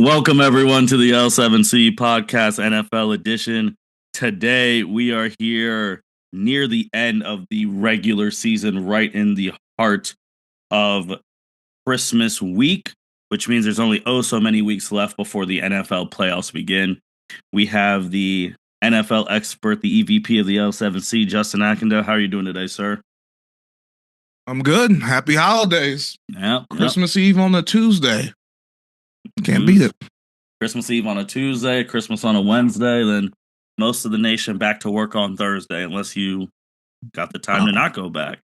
Welcome, everyone, to the L7C Podcast NFL edition. Today, we are here near the end of the regular season, right in the heart of Christmas week, which means there's only so many weeks left before the NFL playoffs begin. We have the NFL expert, the EVP of the L7C, Justin Akenda. How are you doing today, sir? I'm good. Happy holidays. Christmas Eve on a Tuesday. Can't beat it. Christmas Eve on a Tuesday, Christmas on a Wednesday, then most of the nation back to work on Thursday, unless you got the time to not go back.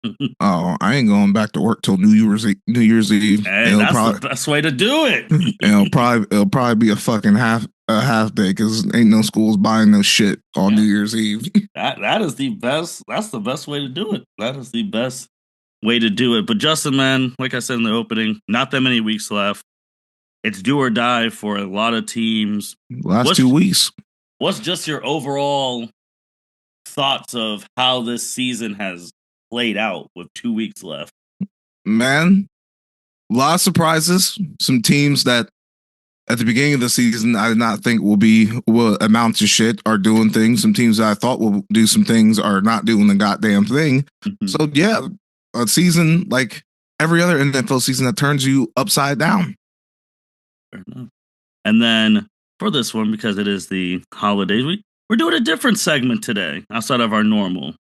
I ain't going back to work till New Year's Eve. Hey, that's the best way to do it. it'll probably be a fucking half day because ain't no schools buying no shit on New Year's Eve. That is the best. That's the best way to do it. That is the best way to do it. But Justin, man, like I said in the opening, not that many weeks left. It's do or die for a lot of teams. Last 2 weeks. What's just your overall thoughts of how this season has played out with 2 weeks left? Man, a lot of surprises. Some teams that at the beginning of the season I did not think will amount to shit are doing things. Some teams that I thought will do some things are not doing the goddamn thing. Mm-hmm. So yeah, a season like every other NFL season that turns you upside down. And then for this one, because it is the holidays, we're doing a different segment today outside of our normal.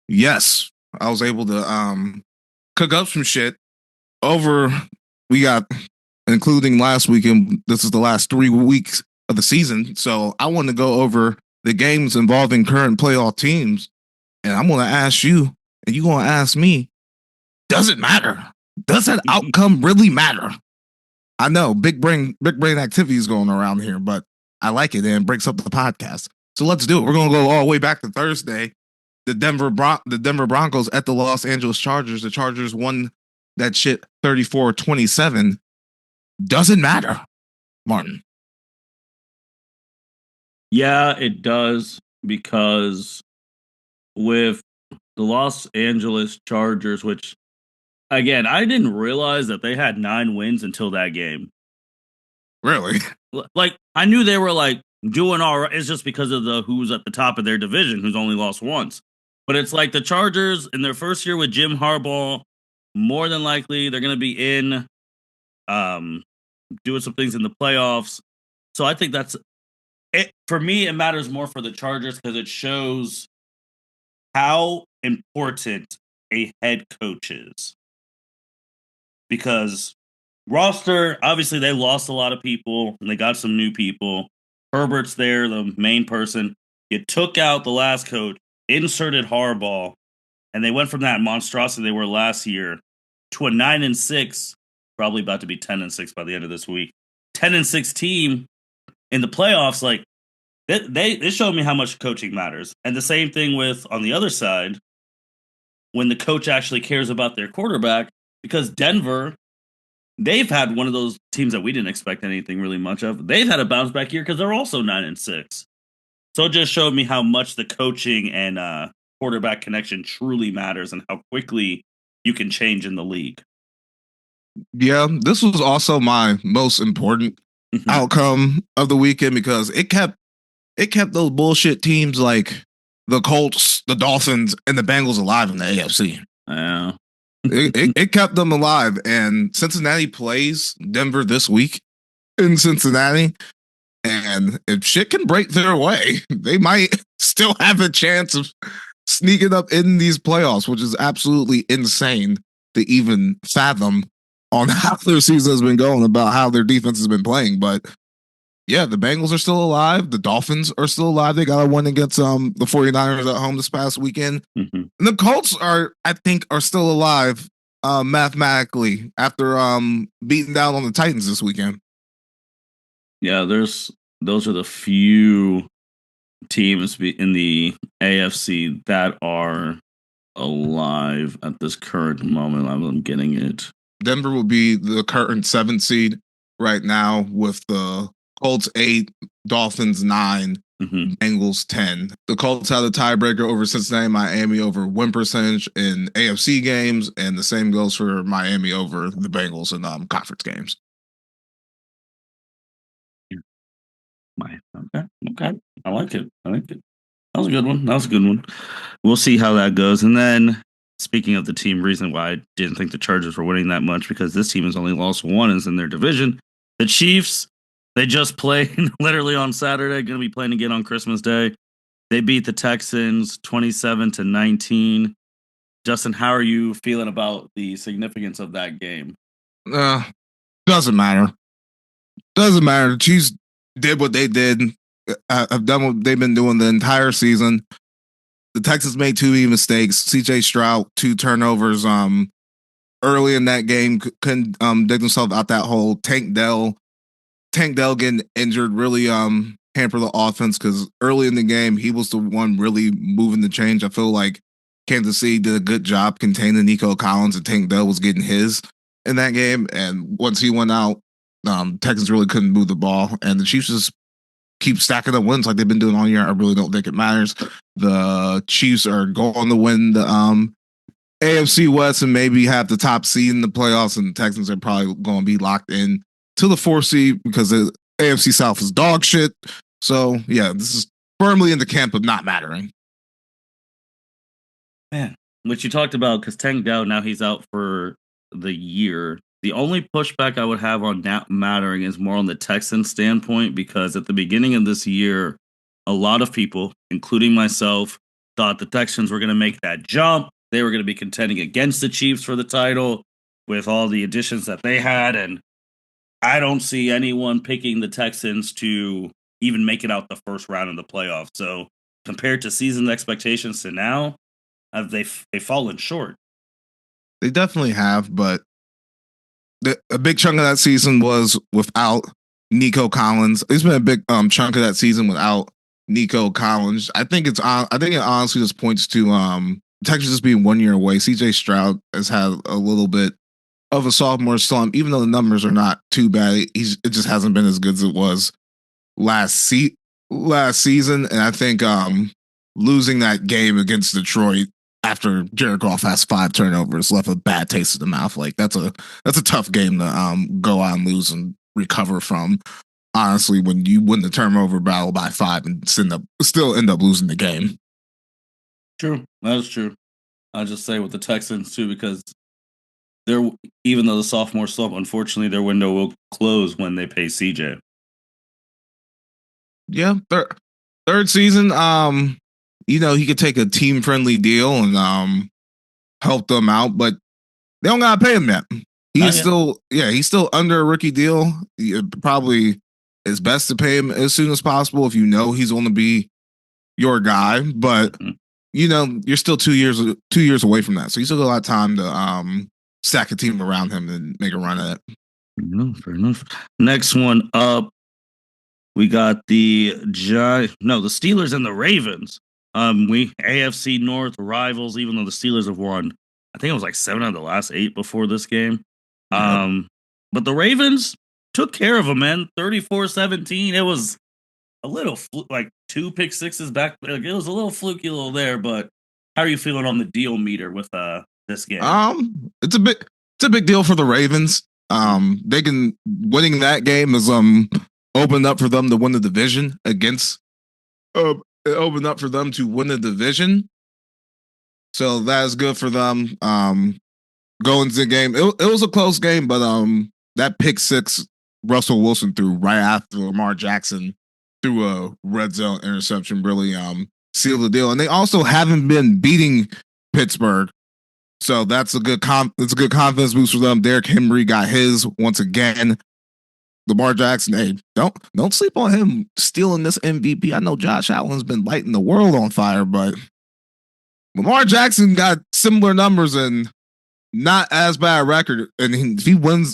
Yes, I was able to cook up some shit we got, including last weekend. This is the last 3 weeks of the season. So I want to go over the games involving current playoff teams. And I'm going to ask you, and you're going to ask me, does it matter? Does that outcome really matter? I know big brain activity is going around here, but I like it and it breaks up the podcast. So let's do it. We're going to go all the way back to Thursday. The Denver Broncos at the Los Angeles Chargers. The Chargers won that shit 34-27. Doesn't matter, Martin. Yeah, it does, because with the Los Angeles Chargers, which, again, I didn't realize that they had 9 wins until that game. Really? Like, I knew they were, like, doing all right. It's just because of who's at the top of their division, who's only lost once. But it's like the Chargers, in their first year with Jim Harbaugh, more than likely, they're going to be in doing some things in the playoffs. So I think that's it. For me, it matters more for the Chargers because it shows how important a head coach is. Because roster, obviously they lost a lot of people and they got some new people. Herbert's there, the main person. You took out the last coach, inserted Harbaugh, and they went from that monstrosity they were last year to a 9-6, probably about to be 10-6 by the end of this week. 10-6 team in the playoffs. Like, they showed me how much coaching matters. And the same thing with, on the other side, when the coach actually cares about their quarterback, because Denver, they've had one of those teams that we didn't expect anything really much of. They've had a bounce back year because they're also 9-6. So it just showed me how much the coaching and quarterback connection truly matters and how quickly you can change in the league. Yeah, this was also my most important outcome of the weekend because it kept those bullshit teams like the Colts, the Dolphins, and the Bengals alive in the AFC. Yeah. it kept them alive. And Cincinnati plays Denver this week in Cincinnati. And if shit can break their way, they might still have a chance of sneaking up in these playoffs, which is absolutely insane to even fathom on how their season has been going, about how their defense has been playing. But yeah, the Bengals are still alive. The Dolphins are still alive. They got a win against the 49ers at home this past weekend. Mm-hmm. And the Colts are still alive mathematically after beating down on the Titans this weekend. Yeah, those are the few teams in the AFC that are alive at this current moment. I'm getting it. Denver will be the current 7th seed right now, with the Colts 8, Dolphins 9, Bengals 10. The Colts have the tiebreaker over Cincinnati, Miami over win percentage in AFC games, and the same goes for Miami over the Bengals in conference games. Okay, okay. I like it. I like it. That was a good one. That was a good one. We'll see how that goes. And then, speaking of the team, reason why I didn't think the Chargers were winning that much because this team has only lost one is in their division. The Chiefs, they just played literally on Saturday. Going to be playing again on Christmas Day. They beat the Texans 27-19. Justin, how are you feeling about the significance of that game? Uh, doesn't matter. Doesn't matter. The Chiefs did what they did. Have done what they've been doing the entire season. The Texans made too many mistakes. CJ Stroud, two turnovers. Early in that game, couldn't dig themselves out that hole. Tank Dell getting injured really hampered the offense because early in the game he was the one really moving the change. I feel like Kansas City did a good job containing Nico Collins and Tank Dell was getting his in that game. And once he went out, Texans really couldn't move the ball, and the Chiefs just keep stacking up wins like they've been doing all year. I really don't think it matters. The Chiefs are going to win the AFC West and maybe have the top seed in the playoffs, and the Texans are probably going to be locked in to the 4th seed because the AFC South is dog shit. So, yeah, this is firmly in the camp of not mattering. Man, what you talked about, because Tank Dell, now he's out for the year. The only pushback I would have on that mattering is more on the Texans standpoint, because at the beginning of this year, a lot of people, including myself, thought the Texans were going to make that jump. They were going to be contending against the Chiefs for the title with all the additions that they had. And I don't see anyone picking the Texans to even make it out the first round of the playoffs. So compared to season expectations to now, they've fallen short. They definitely have, but a big chunk of that season was without Nico Collins. It's been a big chunk of that season without Nico Collins. I think it honestly just points to Texas just being 1 year away. CJ Stroud has had a little bit of a sophomore slump, even though the numbers are not too bad. It just hasn't been as good as it was last season. And I think losing that game against Detroit after Jared Goff has 5 turnovers left a bad taste in the mouth. Like that's a tough game to go out and lose and recover from. Honestly, when you win the turnover battle by 5 and still end up losing the game. True, that is true. I'll just say with the Texans too, because they're, even though the sophomore slump, unfortunately, their window will close when they pay CJ. Yeah, third season. He could take a team friendly deal and help them out, but they don't gotta pay him yet. He's still under a rookie deal. Probably it's best to pay him as soon as possible if you know he's going to be your guy. But you're still 2 years away from that, so you still got a lot of time to stack a team around him and make a run at it. Fair enough. Next one up, we got the Steelers and the Ravens. We AFC North rivals, even though the Steelers have won, I think it was like 7 out of the last 8 before this game. But the Ravens took care of them, man. 34-17. It was a little like 2 pick sixes back. Like, it was a little fluky little there, but how are you feeling on the deal meter with this game? It's a big deal for the Ravens. They can winning that game is opened up for them to win the division against it opened up for them to win the division. So that is good for them. Going to the game. It was a close game, but that pick 6 Russell Wilson threw right after Lamar Jackson threw a red zone interception really sealed the deal. And they also haven't been beating Pittsburgh. So that's a good confidence boost for them. Derrick Henry got his once again. Lamar Jackson, hey, don't sleep on him stealing this MVP. I know Josh Allen's been lighting the world on fire, but Lamar Jackson got similar numbers and not as bad a record. And if he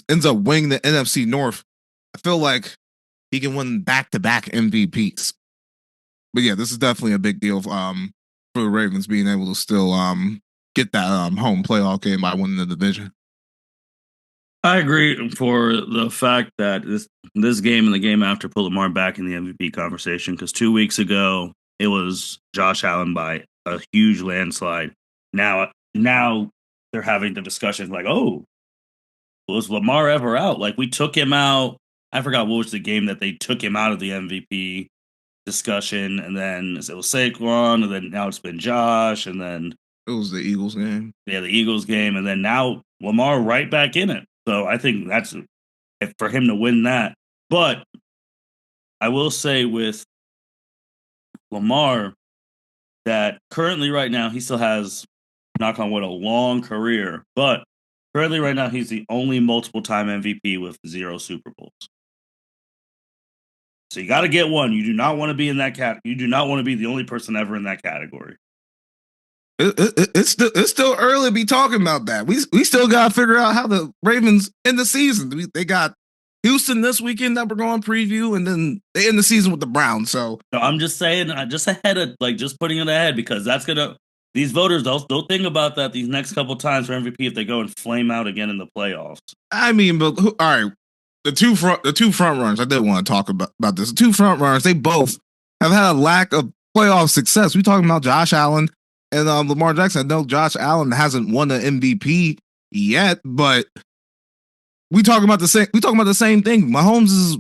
ends up winning the NFC North, I feel like he can win back-to-back MVPs. But yeah, this is definitely a big deal for the Ravens being able to still get that home playoff game by winning the division. I agree for the fact that this game and the game after put Lamar back in the MVP conversation, because 2 weeks ago it was Josh Allen by a huge landslide. Now they're having the discussion like, oh, was Lamar ever out? Like, we took him out I forgot what was the game that they took him out of the MVP discussion, and then it was Saquon, and then now it's been Josh, and then it was the Eagles game. Yeah, the Eagles game, and then now Lamar right back in it. So I think that's for him to win that. But I will say with Lamar that currently right now he still has, knock on wood, a long career. But currently right now he's the only multiple time MVP with 0 Super Bowls. So you got to get one. You do not want to be in that You do not want to be the only person ever in that category. It's still early to be talking about that. We still got to figure out how the Ravens end the season. They got Houston this weekend that we're going to preview, and then they end the season with the Browns. So I'm just saying, just ahead of just putting it ahead, because that's gonna these voters they'll think about that these next couple times for MVP if they go and flame out again in the playoffs. I mean, but all right, the two front runners. I did want to talk about this. The two front runners, they both have had a lack of playoff success. We talking about Josh Allen and Lamar Jackson. I know Josh Allen hasn't won an MVP yet, but we talking about the same. We talking about the same thing. Mahomes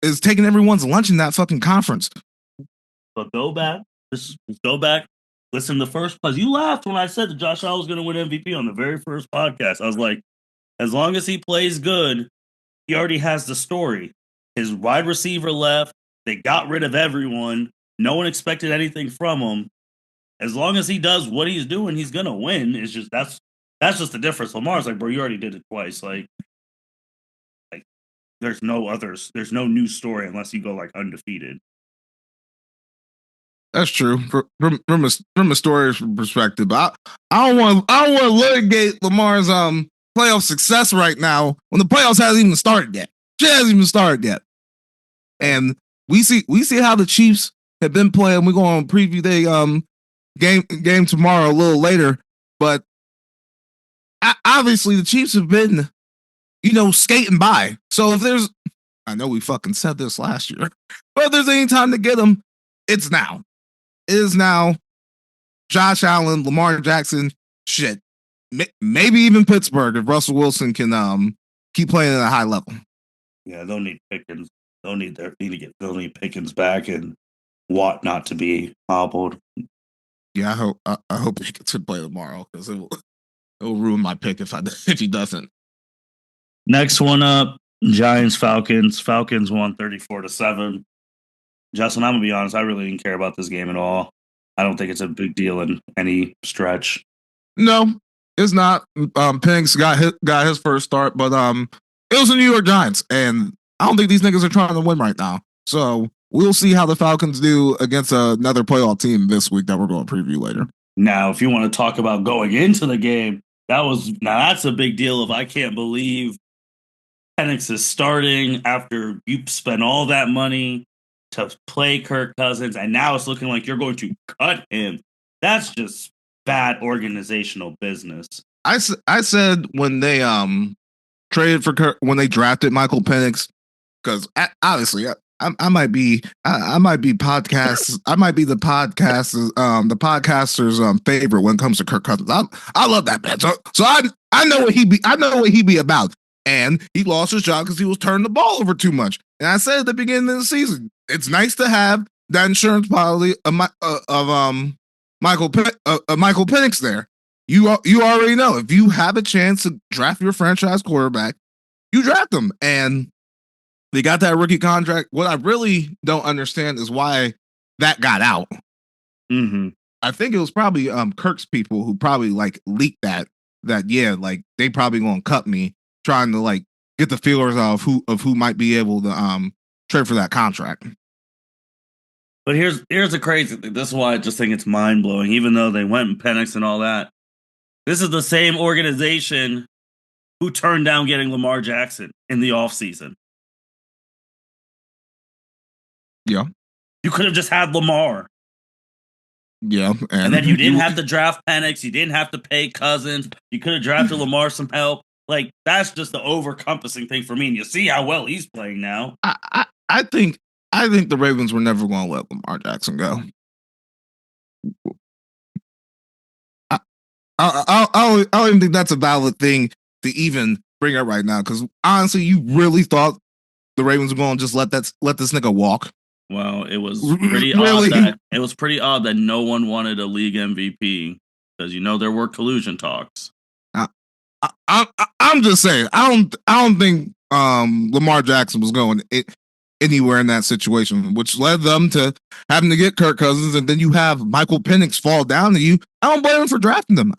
is taking everyone's lunch in that fucking conference. But go back. Just go back. Listen to the first place. You laughed when I said that Josh Allen was going to win MVP on the very first podcast. I was like, as long as he plays good, he already has the story. His wide receiver left. They got rid of everyone. No one expected anything from him. As long as he does what he's doing, he's gonna win. It's just that's just the difference. Lamar's like, bro, you already did it twice. Like there's no others. There's no new story unless you go like undefeated. That's true. From a story perspective, I don't want to litigate Lamar's playoff success right now when the playoffs hasn't even started yet. It hasn't even started yet, and we see how the Chiefs have been playing. We're going to preview the game tomorrow a little later, but obviously the Chiefs have been, skating by. So if there's, I know we fucking said this last year, but if there's any time to get them, it's now. It is now. Josh Allen, Lamar Jackson, shit. Maybe even Pittsburgh if Russell Wilson can keep playing at a high level. Yeah, they'll need Pickens. They'll need Pickens back and Watt not to be hobbled. Yeah, I hope he gets to play tomorrow because it'll ruin my pick if he doesn't. Next one up, Giants Falcons. Falcons won 34-7. Justin, I'm gonna be honest, I really didn't care about this game at all. I don't think it's a big deal in any stretch. No, it's not. Penix got his first start, but it was the New York Giants, and I don't think these niggas are trying to win right now. So we'll see how the Falcons do against another playoff team this week that we're going to preview later. Now, if you want to talk about going into the game, that's a big deal. If I can't believe Penix is starting after you spent all that money to play Kirk Cousins, and now it's looking like you're going to cut him. That's just bad organizational business. I said when they traded for Kirk, when they drafted Michael Penix, because obviously I might be podcast. I might be the podcaster's favorite when it comes to Kirk Cousins. I love that man. So I know what he be about. And he lost his job because he was turning the ball over too much. And I said at the beginning of the season, it's nice to have that insurance policy of Michael Penix there. You already know if you have a chance to draft your franchise quarterback, you draft him. And they got that rookie contract. What I really don't understand is why that got out. Mm-hmm. I think it was probably Kirk's people who probably like leaked that yeah, like they probably gonna cut me, trying to like get the feelers of who might be able to trade for that contract. But here's the crazy thing. This is why I just think it's mind blowing. Even though they went and Penix and all that, this is the same organization who turned down getting Lamar Jackson in the offseason. Yeah. You could have just had Lamar. Yeah. And then you didn't have to draft Penix. You didn't have to pay Cousins. You could have drafted Lamar some help. Like, that's just the overcompassing thing for me. And you see how well he's playing now. I think the Ravens were never going to let Lamar Jackson go. I don't even think that's a valid thing to even bring up right now. Because honestly, you really thought the Ravens were going to just let this nigga walk. Well, it was pretty Really? odd that no one wanted a league MVP because there were collusion talks. I'm just saying. I don't think Lamar Jackson was going anywhere in that situation, which led them to having to get Kirk Cousins, and then you have Michael Penix fall down to you. I don't blame him for drafting them.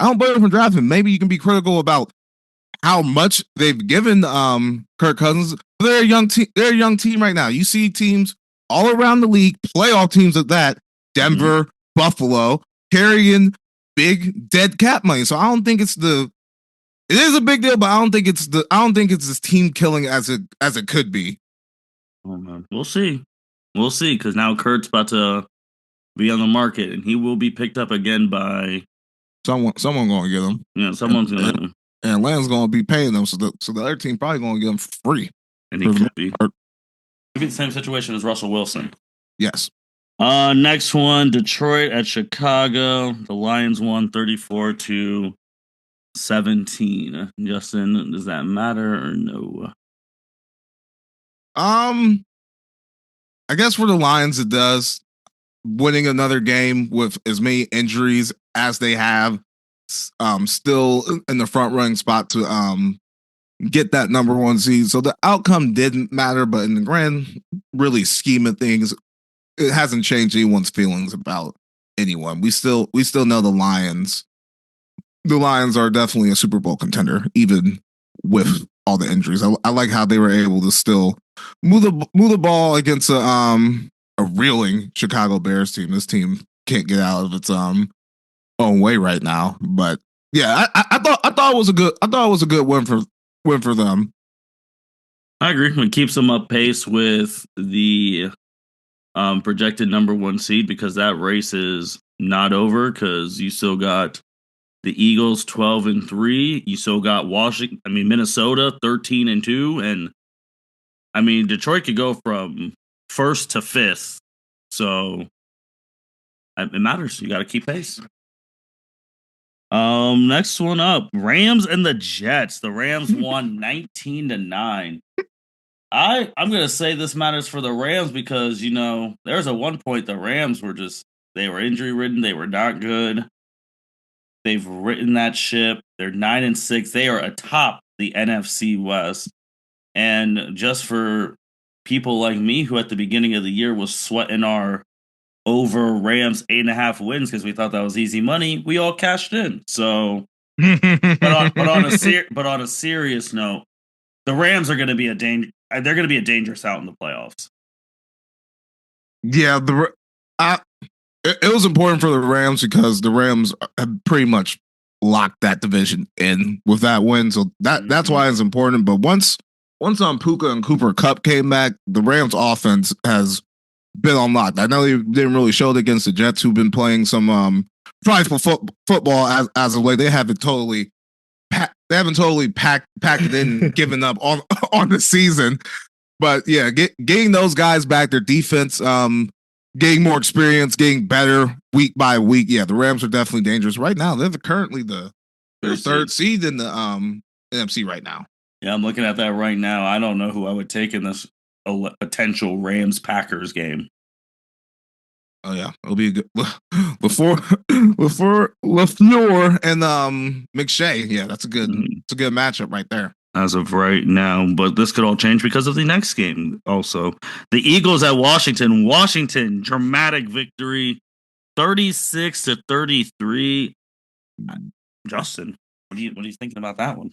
Maybe you can be critical about how much they've given Kirk Cousins. They're a young team. They're a young team right now. You see teams all around the league, playoff teams at that, Denver, Buffalo, carrying big dead cap money. So I don't think it is a big deal, but I don't think it's as team killing as it could be. Oh man, we'll see, because now Kurt's about to be on the market, and he will be picked up again by someone. Going to get him. Yeah, someone's going to. And Atlanta's going to be paying them, so the other team probably going to get him for free. And he could be. Could be the same situation as Russell Wilson. Yes. Next one, Detroit at Chicago. The Lions won 34-17. Justin, does that matter or no? I guess for the Lions it does. Winning another game with as many injuries as they have, still in the front running spot to get that number one seed. So the outcome didn't matter, but in the grand really scheme of things, it hasn't changed anyone's feelings about anyone. We still know the Lions. The Lions are definitely a Super Bowl contender, even with all the injuries. I like how they were able to still move the ball against a reeling Chicago Bears team. This team can't get out of its own way right now. But yeah, I thought it was a good win for them. I agree. It keeps them up pace with the projected number one seed, because that race is not over, because you still got the Eagles 12-3. You still got Minnesota 13-2, and Detroit could go from first to fifth. So it matters. You got to keep pace. Next one up, Rams and the Jets. The Rams won 19-9. I'm gonna say this matters for the Rams because there's a one point the Rams were they were injury ridden. They were not good. They've written that ship. They're 9-6. They are atop the NFC West. And just for people like me who at the beginning of the year was sweating our over Rams 8.5 wins because we thought that was easy money, we all cashed in. So, but on a serious note, the Rams are going to be they're going to be a dangerous out in the playoffs. Yeah, it was important for the Rams because the Rams have pretty much locked that division in with that win. So that's why it's important. But once Puka and Cooper Kupp came back, the Rams offense has been unlocked. I know they didn't really show it against the Jets, who've been playing some prideful football as of late. They haven't totally packed it in, and given up on the season. But yeah, getting those guys back, their defense, getting more experience, getting better week by week. Yeah, the Rams are definitely dangerous right now. They're currently the third seed in the NFC right now. Yeah, I'm looking at that right now. I don't know who I would take in this potential Rams-Packers game. Oh yeah, it'll be good before LaFleur and McShay. Yeah, it's a good matchup right there. As of right now, but this could all change because of the next game. Also, the Eagles at Washington. Washington, dramatic victory, 36-33. Justin, what are you thinking about that one?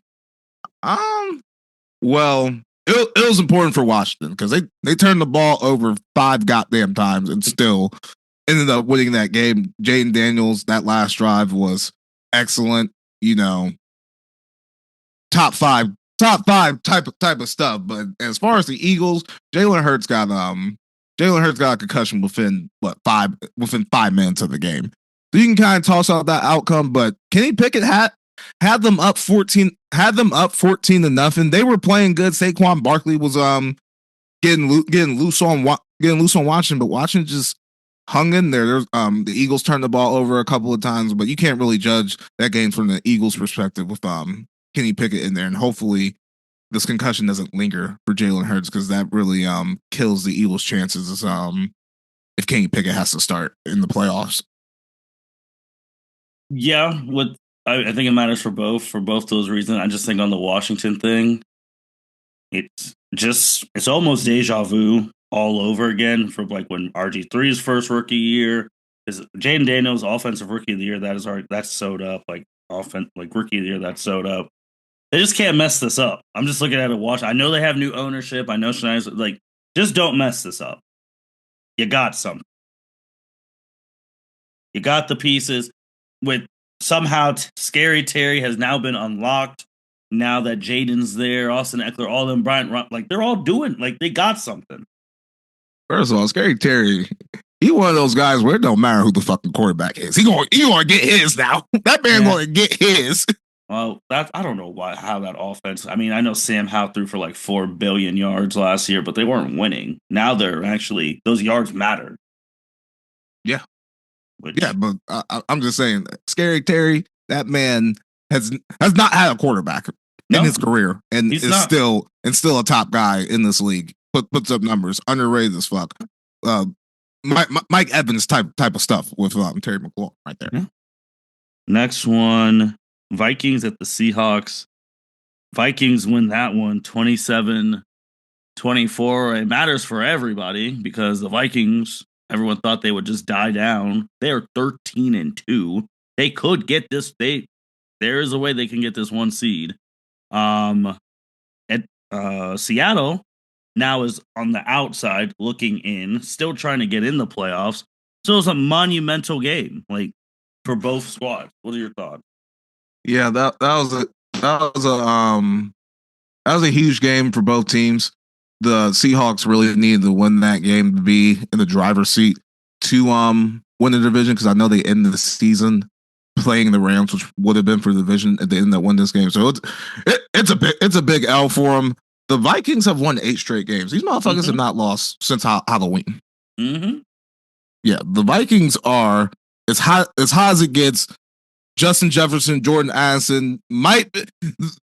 Well, it was important for Washington because they turned the ball over 5 goddamn times and still ended up winning that game. Jaden Daniels, that last drive was excellent. Top five type of stuff. But as far as the Eagles, Jalen Hurts got a concussion within 5 minutes of the game. So you can kind of toss out that outcome. But Kenny Pickett had them up 14 to 0. They were playing good. Saquon Barkley was getting loose on Washington, but Washington just hung in there. There's the Eagles turned the ball over a couple of times, but you can't really judge that game from the Eagles' perspective with Kenny Pickett in there, and hopefully this concussion doesn't linger for Jalen Hurts because that really kills the Eagles' chances if Kenny Pickett has to start in the playoffs. Yeah, I think it matters for both those reasons. I just think on the Washington thing, it's almost deja vu all over again from like when RG3's first rookie year. Is Jaden Daniels offensive rookie of the year that is already that's sewed up like rookie of the year that's sewed up. They just can't mess this up. I'm just looking at it. I know they have new ownership. I know Schneider's like just don't mess this up. You got something. You got the pieces with somehow Scary Terry has now been unlocked. Now that Jaden's there, Austin Eckler, all them Bryant, like they're all doing like they got something. First of all, Scary Terry, he one of those guys where it don't matter who the fucking quarterback is. He gonna get his now. That man gonna get his. Well, I don't know how that offense. I mean, I know Sam Howell threw for like 4 billion yards last year, but they weren't winning. Now they're actually those yards matter. Yeah, but I'm just saying, Scary Terry, that man has not had a quarterback in his career, and is still a top guy in this league. Puts up numbers, underrated as fuck. Mike Evans type of stuff with Terry McLaurin right there. Yeah. Next one, Vikings at the Seahawks. Vikings win that one 27-24. It matters for everybody because the Vikings, everyone thought they would just die down. They are 13-2. They could get this. There is a way they can get this one seed. Seattle now is on the outside looking in, still trying to get in the playoffs. So it's a monumental game, like for both squads. What are your thoughts? Yeah, that was a huge game for both teams. The Seahawks really needed to win that game to be in the driver's seat to win the division because I know they ended the season playing the Rams, which would have been for the division at the end that won this game. So it's a big L for them. The Vikings have won 8 straight games. These motherfuckers have not lost since Halloween. Mm-hmm. Yeah, the Vikings are as high as it gets. Justin Jefferson, Jordan Addison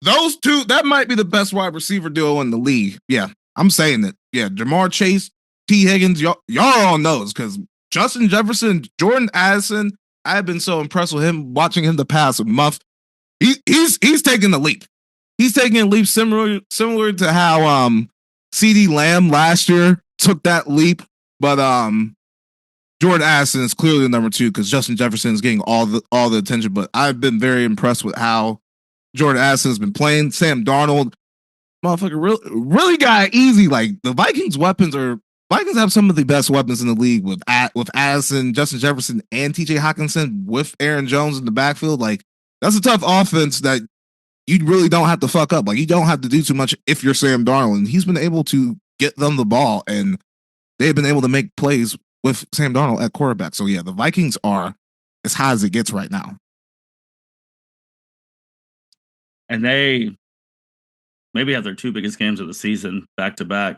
those two. That might be the best wide receiver duo in the league. Yeah, I'm saying it. Yeah, Jamar Chase, T. Higgins, y'all all knows because Justin Jefferson, Jordan Addison. I've been so impressed with him watching him the past month. He's taking the leap. He's taking a leap similar to how CeeDee Lamb last year took that leap, but Jordan Addison is clearly number 2 because Justin Jefferson is getting all the attention. But I've been very impressed with how Jordan Addison has been playing. Sam Darnold, motherfucker, really got easy. Like the Vikings have some of the best weapons in the league with Addison, Justin Jefferson, and T.J. Hockenson with Aaron Jones in the backfield. Like that's a tough offense that you really don't have to fuck up. Like you don't have to do too much if you're Sam Darnold. And he's been able to get them the ball, and they've been able to make plays with Sam Darnold at quarterback. So yeah, the Vikings are as high as it gets right now. And they maybe have their 2 biggest games of the season back to back.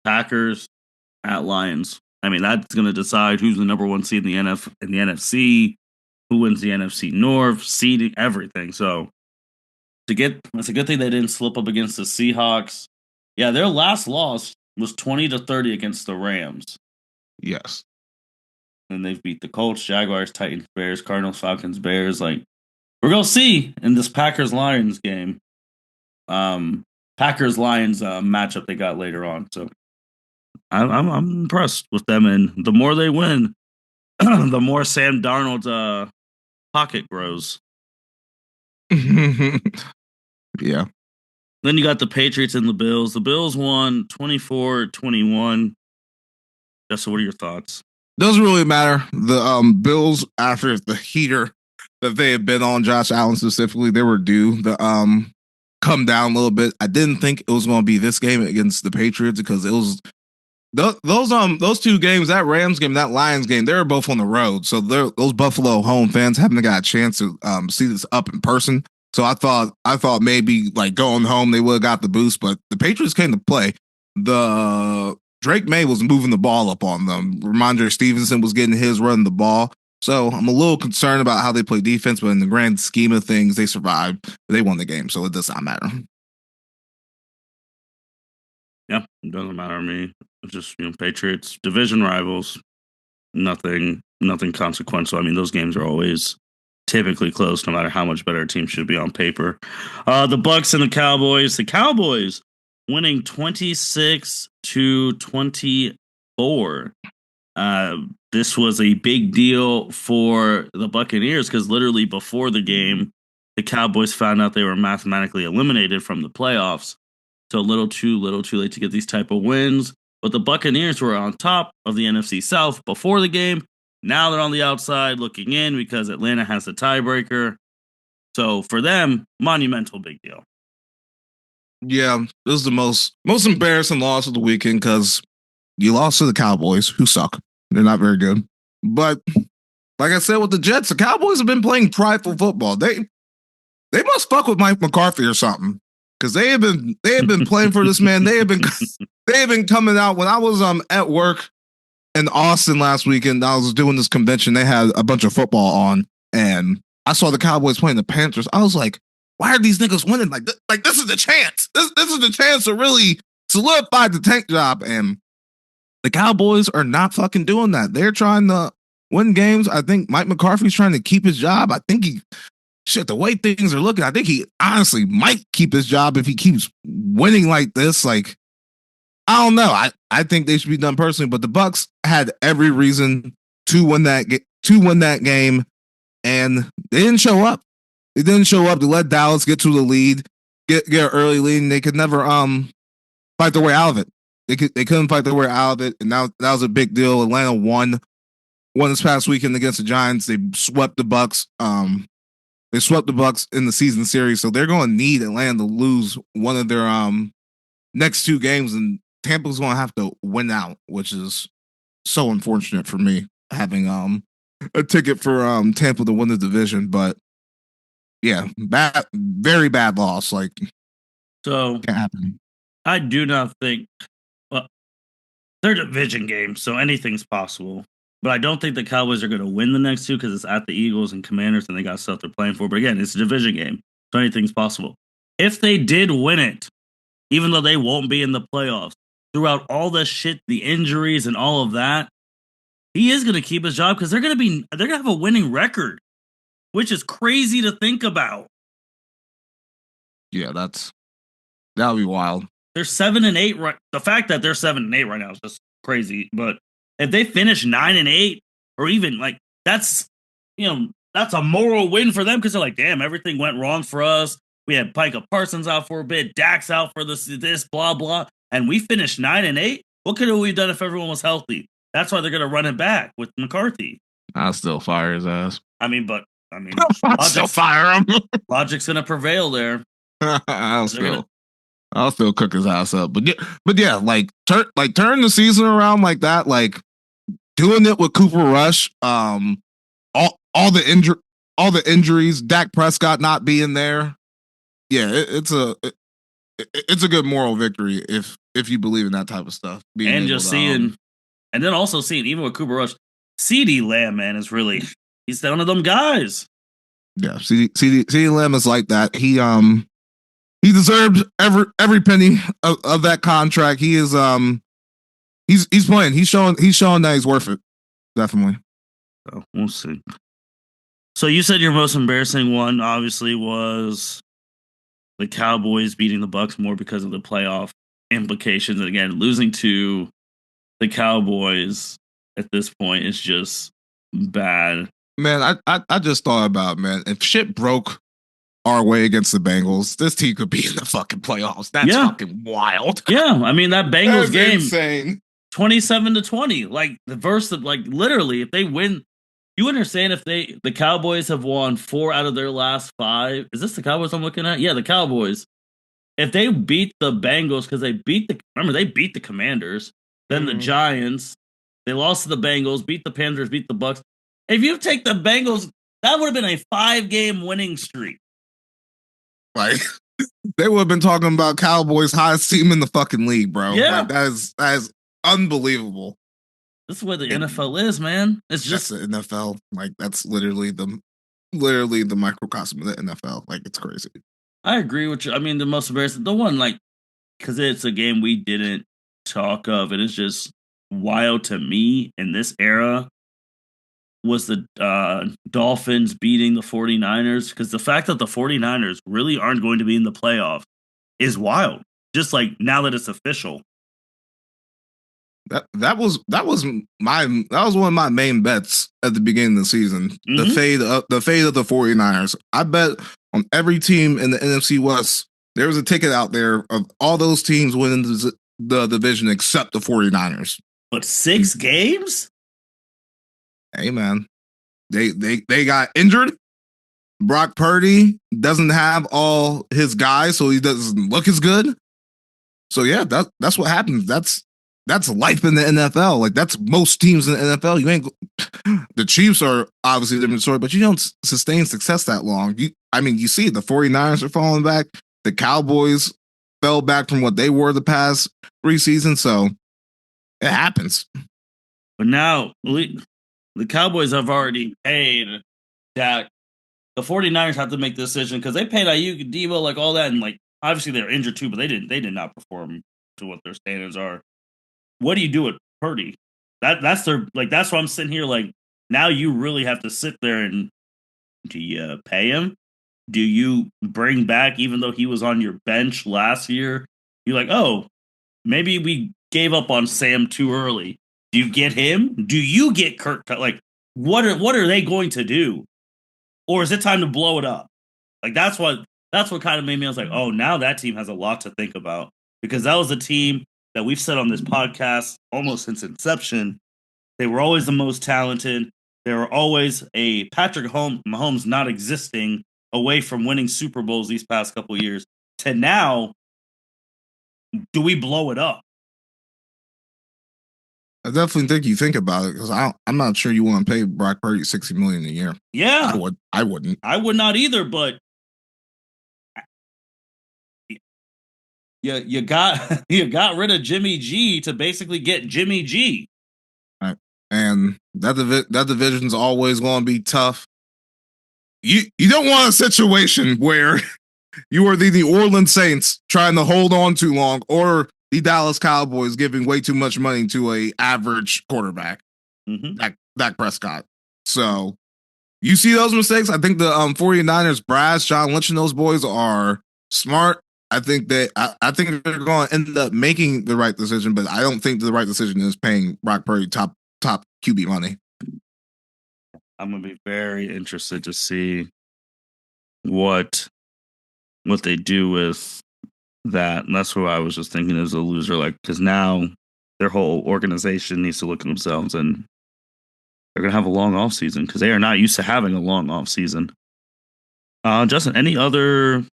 Packers at Lions. I mean, that's going to decide who's the number 1 seed in the NFC, who wins the NFC North, seeding, everything. So it's a good thing they didn't slip up against the Seahawks. Yeah, their last loss was 20-30 against the Rams. Yes. And they've beat the Colts, Jaguars, Titans, Bears, Cardinals, Falcons, Bears. Like we're gonna see in this Packers-Lions game. Packers-Lions matchup they got later on. So I'm impressed with them, and the more they win, the more Sam Darnold's pocket grows. Yeah. Then you got the Patriots and the Bills. The Bills won 24-21. So what are your thoughts? Doesn't really matter. The Bills, after the heater that they had been on Josh Allen specifically, they were due to come down a little bit. I didn't think it was going to be this game against the Patriots because it was those 2 games, that Rams game, that Lions game, they were both on the road. So those Buffalo home fans haven't got a chance to see this up in person. So I thought maybe like going home they would have got the boost, but the Patriots came to play. The Drake May was moving the ball up on them. Ramondre Stevenson was getting his running the ball. So I'm a little concerned about how they play defense, but in the grand scheme of things, they survived. They won the game, so it does not matter. Yeah, it doesn't matter to me. It's just Patriots division rivals. Nothing consequential. I mean, those games are always typically close, no matter how much better a team should be on paper. The Bucs and the Cowboys. The Cowboys winning 26-24. Uh, this was a big deal for the Buccaneers because literally before the game, the Cowboys found out they were mathematically eliminated from the playoffs. So little too late to get these type of wins. But the Buccaneers were on top of the NFC South before the game. Now they're on the outside looking in because Atlanta has the tiebreaker. So for them, monumental big deal. Yeah, this is the most embarrassing loss of the weekend because you lost to the Cowboys, who suck. They're not very good. But like I said with the Jets, the Cowboys have been playing prideful football. They must fuck with Mike McCarthy or something because they have been playing for this man. They have been coming out. When I was at work in Austin last weekend, I was doing this convention. They had a bunch of football on, and I saw the Cowboys playing the Panthers. I was like, why are these niggas winning? Like this is the chance. This is the chance to really solidify the tank job. And the Cowboys are not fucking doing that. They're trying to win games. I think Mike McCarthy's trying to keep his job. I think the way things are looking, I think he honestly might keep his job if he keeps winning like this. Like, I don't know. I think they should be done personally, but the Bucs had every reason to win that game, and they didn't show up. They didn't show up to let Dallas get to the lead, get an early lead, and they could never fight their way out of it. They couldn't fight their way out of it, and now that was a big deal. Atlanta won this past weekend against the Giants. They swept the Bucs. They swept the Bucs in the season series, so they're going to need Atlanta to lose one of their next two games, and Tampa's going to have to win out, which is so unfortunate for me having a ticket for Tampa to win the division. But yeah, very bad loss. Like, so can't happen. I do not think. Well, they're division games, so anything's possible. But I don't think the Cowboys are going to win the next two because it's at the Eagles and Commanders, and they got stuff they're playing for. But again, it's a division game, so anything's possible. If they did win it, even though they won't be in the playoffs, throughout all the shit, the injuries and all of that, he is going to keep his job because they're going to have a winning record, which is crazy to think about. Yeah, that'll be wild. They're 7-8 right. The fact that they're 7-8 right now is just crazy. But if they finish 9-8, or even like that's a moral win for them because they're like, damn, everything went wrong for us. We had Micah Parsons out for a bit, Dax out for this, blah blah, and we finished 9-8. What could we have done if everyone was healthy? That's why they're gonna run it back with McCarthy. I'll still fire his ass. I'll still fire him. Logic's gonna prevail there. I'll still cook his ass up. But yeah, like turn the season around like that, like doing it with Cooper Rush, all the injuries, Dak Prescott not being there. Yeah, it's a good moral victory if you believe in that type of stuff. And just seeing, and then also seeing even with Cooper Rush, CeeDee Lamb, man, is really he's one of them guys. Yeah, CeeDee Lamb is like that. He deserved every penny of that contract. He is he's playing. He's showing that he's worth it. Definitely. So we'll see. So you said your most embarrassing one obviously was the Cowboys beating the Bucs more because of the playoff implications. And again, losing to the Cowboys at this point is just bad. Man, I just thought about, man, if shit broke our way against the Bengals, this team could be in the fucking playoffs. That's fucking wild. Yeah, I mean that Bengals game, insane. 27-20. Like the verse of like literally, if they win, you understand if the Cowboys have won 4 out of their last 5. Is this the Cowboys I'm looking at? Yeah, the Cowboys. If they beat the Bengals because they beat the Commanders, then the Giants, they lost to the Bengals, beat the Panthers, beat the Bucs. If you take the Bengals, that would have been a 5-game winning streak. Like they would have been talking about Cowboys highest team in the fucking league, bro. Yeah, like, that is unbelievable. This is where the NFL is, man. It's just the NFL. Like that's literally the microcosm of the NFL. Like it's crazy. I agree with you. I mean, the most embarrassing, the one like because it's a game we didn't talk of, and it's just wild to me in this era was the Dolphins beating the 49ers, because the fact that the 49ers really aren't going to be in the playoffs is wild. Just like now that it's official. That was one of my main bets at the beginning of the season. Mhm. The fade of the 49ers. I bet on every team in the NFC West. There was a ticket out there of all those teams winning the division except the 49ers. But 6 games? Hey man. They got injured. Brock Purdy doesn't have all his guys, so he doesn't look as good. So yeah, that's what happens. That's life in the NFL. Like that's most teams in the NFL. You ain't the Chiefs are obviously a different story, but you don't sustain success that long. You see the 49ers are falling back. The Cowboys fell back from what they were the past 3 seasons. So it happens. But now the Cowboys have already paid Dak. The 49ers have to make the decision because they paid Ayuk and Debo, like all that, and like obviously they're injured too, but they did not perform to what their standards are. What do you do with Purdy? That's why I'm sitting here like now you really have to sit there and do you pay him? Do you bring back even though he was on your bench last year? You're like, oh, maybe we gave up on Sam too early. Do you get him? Do you get Kirk? Like, what are they going to do? Or is it time to blow it up? Like that's what kind of made me. I was like, oh, now that team has a lot to think about because that was a team that we've said on this podcast almost since inception. They were always the most talented. They were always a Patrick Mahomes not existing away from winning Super Bowls these past couple of years. To now, do we blow it up? I definitely think you think about it because I'm not sure you want to pay Brock Purdy $60 million a year. Yeah, I wouldn't. I would not either. But you got rid of Jimmy G to basically get Jimmy G. Right. And that division's always going to be tough. You don't want a situation where you are the New Orleans Saints trying to hold on too long, or the Dallas Cowboys giving way too much money to a average quarterback, Dak Prescott. So you see those mistakes. I think the 49ers, brass, John Lynch, and those boys are smart. I think they're going to end up making the right decision, but I don't think the right decision is paying Brock Purdy top QB money. I'm gonna be very interested to see what they do with that. And that's what I was just thinking as a loser, like because now their whole organization needs to look at themselves and they're gonna have a long off season because they are not used to having a long off season. Justin, any other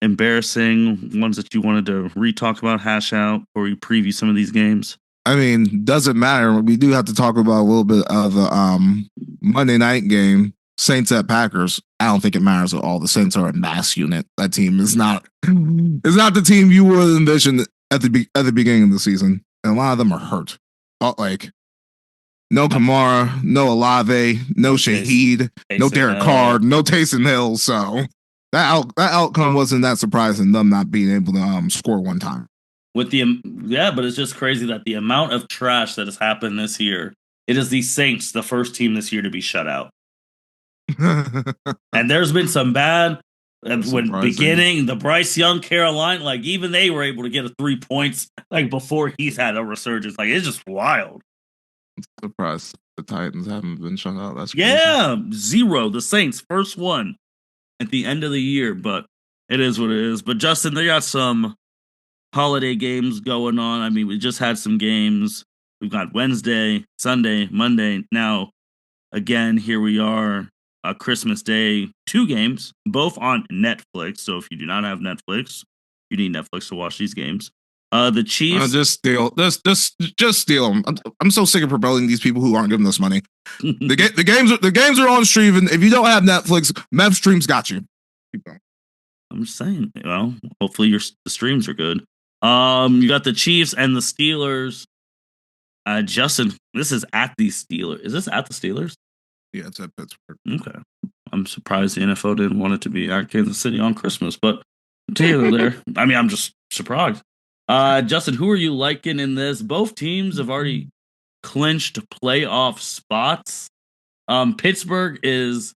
embarrassing ones that you wanted to re-talk about, hash out, or you preview some of these games? I mean, doesn't matter. We do have to talk about a little bit of the Monday night game, Saints at Packers. I don't think it matters at all. The Saints are a mass unit. That team is not the team you would envision at the beginning of the season. And a lot of them are hurt. Like no Kamara, no Olave, no Shaheed, no Derek Carr, no Taysom Hill. So that outcome wasn't that surprising. Them not being able to score one time. But it's just crazy that the amount of trash that has happened this year. It is the Saints, the first team this year to be shut out. And there's been some bad when beginning the Bryce Young Carolina, like even they were able to get a 3 points like before he's had a resurgence. Like it's just wild. I'm surprised the Titans haven't been shut out. That's crazy. Yeah, 0. The Saints first one at the end of the year, but it is what it is. But Justin, they got some holiday games going on. I mean, we just had some games. We've got Wednesday, Sunday, Monday. Now, again, here we are, Christmas Day, 2 games, both on Netflix. So if you do not have Netflix, you need Netflix to watch these games. The Chiefs just steal them. I'm so sick of promoting these people who aren't giving us money. The games are on stream, and if you don't have Netflix, Mev Streams got you. I'm just saying. Well, hopefully the streams are good. You got the Chiefs and the Steelers. Justin, this is at the Steelers. Is this at the Steelers? Yeah, it's at Pittsburgh. Okay. I'm surprised the NFL didn't want it to be at Kansas City on Christmas, but Taylor there. I mean, I'm just surprised. Justin, who are you liking in this? Both teams have already clinched playoff spots. Pittsburgh is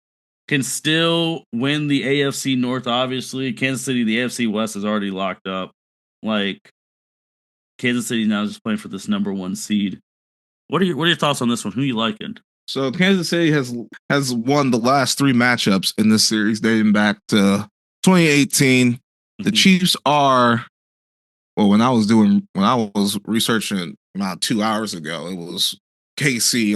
can still win the AFC North, obviously. Kansas City, the AFC West is already locked up. Like Kansas City now is just playing for this number one seed. What are your thoughts on this one? Who you liking? So Kansas City has won the last three matchups in this series dating back to 2018. The Chiefs are when I was researching about 2 hours ago, it was KC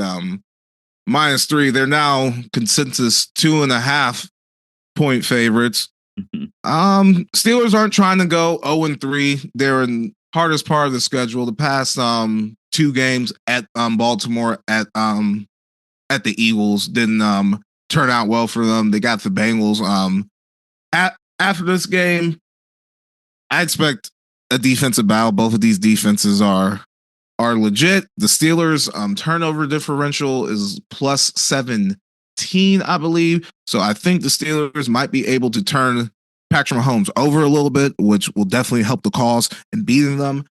-3. They're now consensus 2.5 point favorites. Steelers aren't trying to go 0-3. They're in hardest part of the schedule. The past two games at Baltimore at the Eagles didn't turn out well for them. They got the Bengals. After this game, I expect a defensive battle. Both of these defenses are legit. The Steelers turnover differential is +17, I believe. So I think the Steelers might be able to turn Patrick Mahomes over a little bit, which will definitely help the cause in beating them.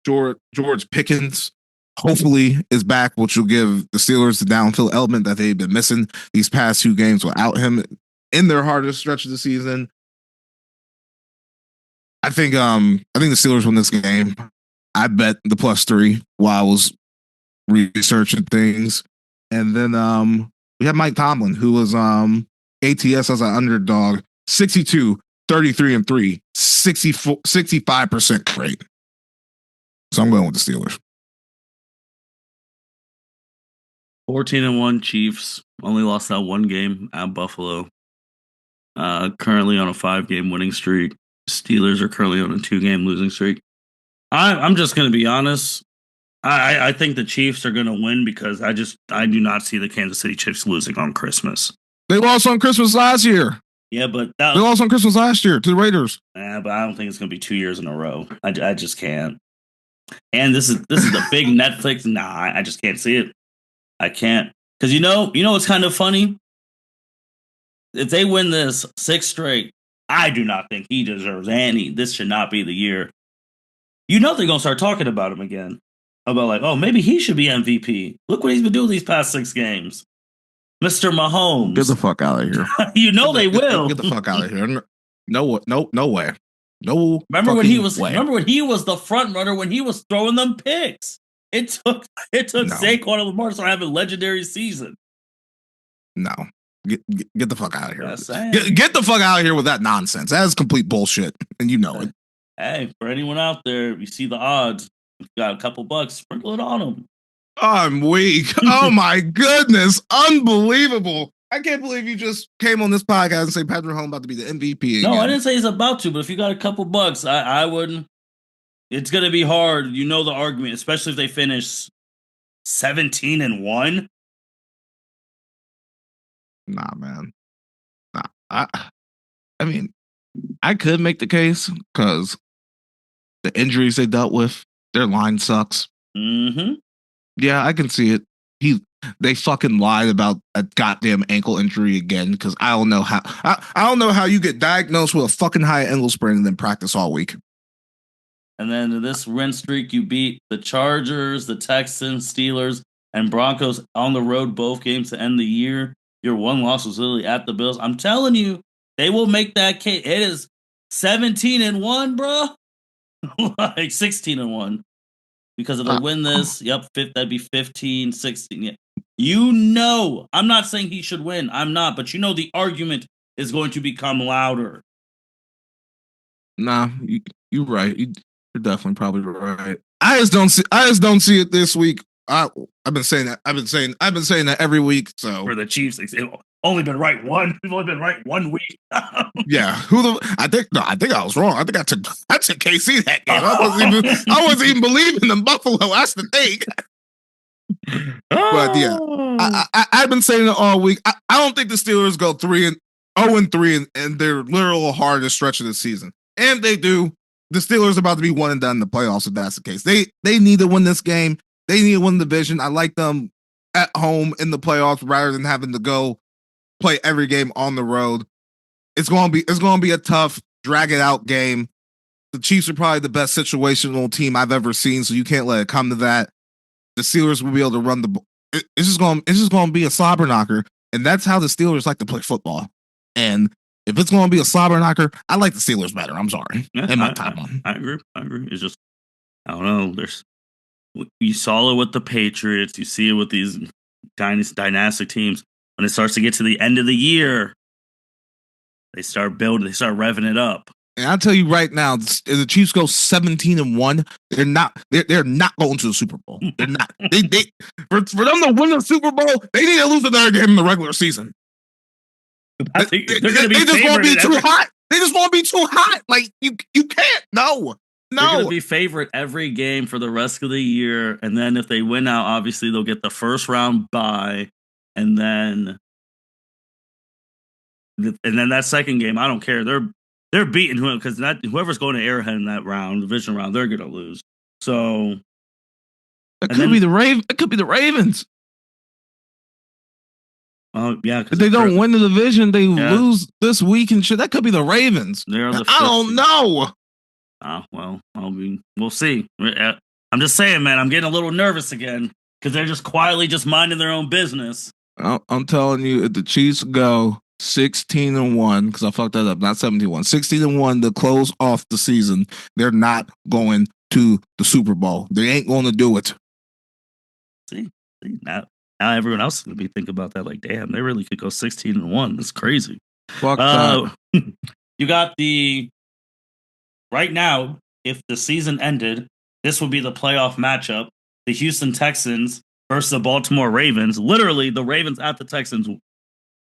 George Pickens hopefully is back, which will give the Steelers the downfield element that they've been missing these past two games without him in their hardest stretch of the season. I think the Steelers win this game. I bet the +3 while I was researching things. And then we have Mike Tomlin, who was ATS as an underdog, 62, 33-3, 65% rate. So I'm going with the Steelers. 14-1 Chiefs only lost that one game at Buffalo. Currently on a 5-game winning streak. Steelers are currently on a 2-game losing streak. I'm just going to be honest. I think the Chiefs are going to win because I do not see the Kansas City Chiefs losing on Christmas. They lost on Christmas last year. Yeah, but they lost on Christmas last year to the Raiders. Yeah, but I don't think it's going to be 2 years in a row. I just can't. And this is the big Netflix. Nah, I just can't see it. I can't because you know what's kind of funny. If they win this 6 straight, I do not think he deserves any. This should not be the year. They're gonna start talking about him again. About like, oh, maybe he should be MVP. Look what he's been doing these past 6 games. Mr. Mahomes. Get the fuck out of here. They will. Get the fuck out of here. No way. No. Remember when he was the front runner when he was throwing them picks. It took Saquon and Lamar to have a legendary season. No. Get the fuck out of here. Get the fuck out of here with that nonsense. That is complete bullshit. And you know it. Hey, for anyone out there, if you see the odds, you got a couple bucks, sprinkle it on them. I'm weak. Oh my goodness. Unbelievable. I can't believe you just came on this podcast and say Patrick Mahomes about to be the MVP again. No, I didn't say he's about to, but if you got a couple bucks, I wouldn't. It's going to be hard. You know the argument, especially if they finish 17-1. Nah, man. Nah. I mean, I could make the case because the injuries they dealt with, their line sucks. Mm-hmm. Yeah, I can see it. They fucking lied about a goddamn ankle injury again because I don't know how. I don't know how you get diagnosed with a fucking high ankle sprain and then practice all week. And then in this win streak, you beat the Chargers, the Texans, Steelers, and Broncos on the road, both games to end the year. Your one loss was literally at the Bills. I'm telling you, they will make that case. It is 17-1, bro. Like 16-1. Because if they win this, that'd be 15, 16. Yeah. I'm not saying he should win. I'm not, but the argument is going to become louder. Nah, you're right. You're definitely probably right. I just don't see it this week. I've been saying that. I've been saying that every week. So for the Chiefs, it's only been right one. We've only been right 1 week. Yeah. I think I was wrong. I think I took KC that game. I wasn't even believing in Buffalo. That's the thing. But yeah, I've been saying it all week. I don't think the Steelers go 0-3 in their literal hardest stretch of the season. And if they do, the Steelers are about to be one and done in the playoffs if that's the case. They need to win this game. They need to win the division. I like them at home in the playoffs rather than having to go play every game on the road. It's going to be a tough, drag it out game. the Chiefs are probably the best situational team I've ever seen, so you can't let it come to that. The Steelers will be able to run the ball. It's just going to be a slobber knocker, and that's how the Steelers like to play football. And if it's going to be a slobber knocker, I like the Steelers better. I'm sorry. Yeah, in my timeline. I agree. It's just I don't know. You saw it with the Patriots. You see it with these dynastic teams. When it starts to get to the end of the year, they start building. They start revving it up. And I'll tell you right now, if the Chiefs go 17-1, they're not going to the Super Bowl. They're not. They for them to win the Super Bowl, they need to lose another game in the regular season. They're going to be. They just want to be too hot. They just want to be too hot. Like you can't. No. They're going to be favorite every game for the rest of the year, and then if they win out, obviously they'll get the first round bye, and then that second game, I don't care. They're beating whoever, because whoever's going to Arrowhead in that round, division round, they're going to lose. So it could be the Ravens. It could be the Ravens. Oh yeah, if they don't win the division, they lose this week and shit. That could be the Ravens. I don't know. Well, we'll see. I'm just saying, man, I'm getting a little nervous again because they're just quietly just minding their own business. I'm telling you, if the Chiefs go 16-1, because I fucked that up, not 17-1, 16-1 to close off the season, they're not going to the Super Bowl. They ain't going to do it. See now everyone else is going to be thinking about that. Like, damn, they really could go 16-1. That's crazy. Fuck that. You got right now, if the season ended, this would be the playoff matchup. The Houston Texans versus the Baltimore Ravens. Literally, the Ravens at the Texans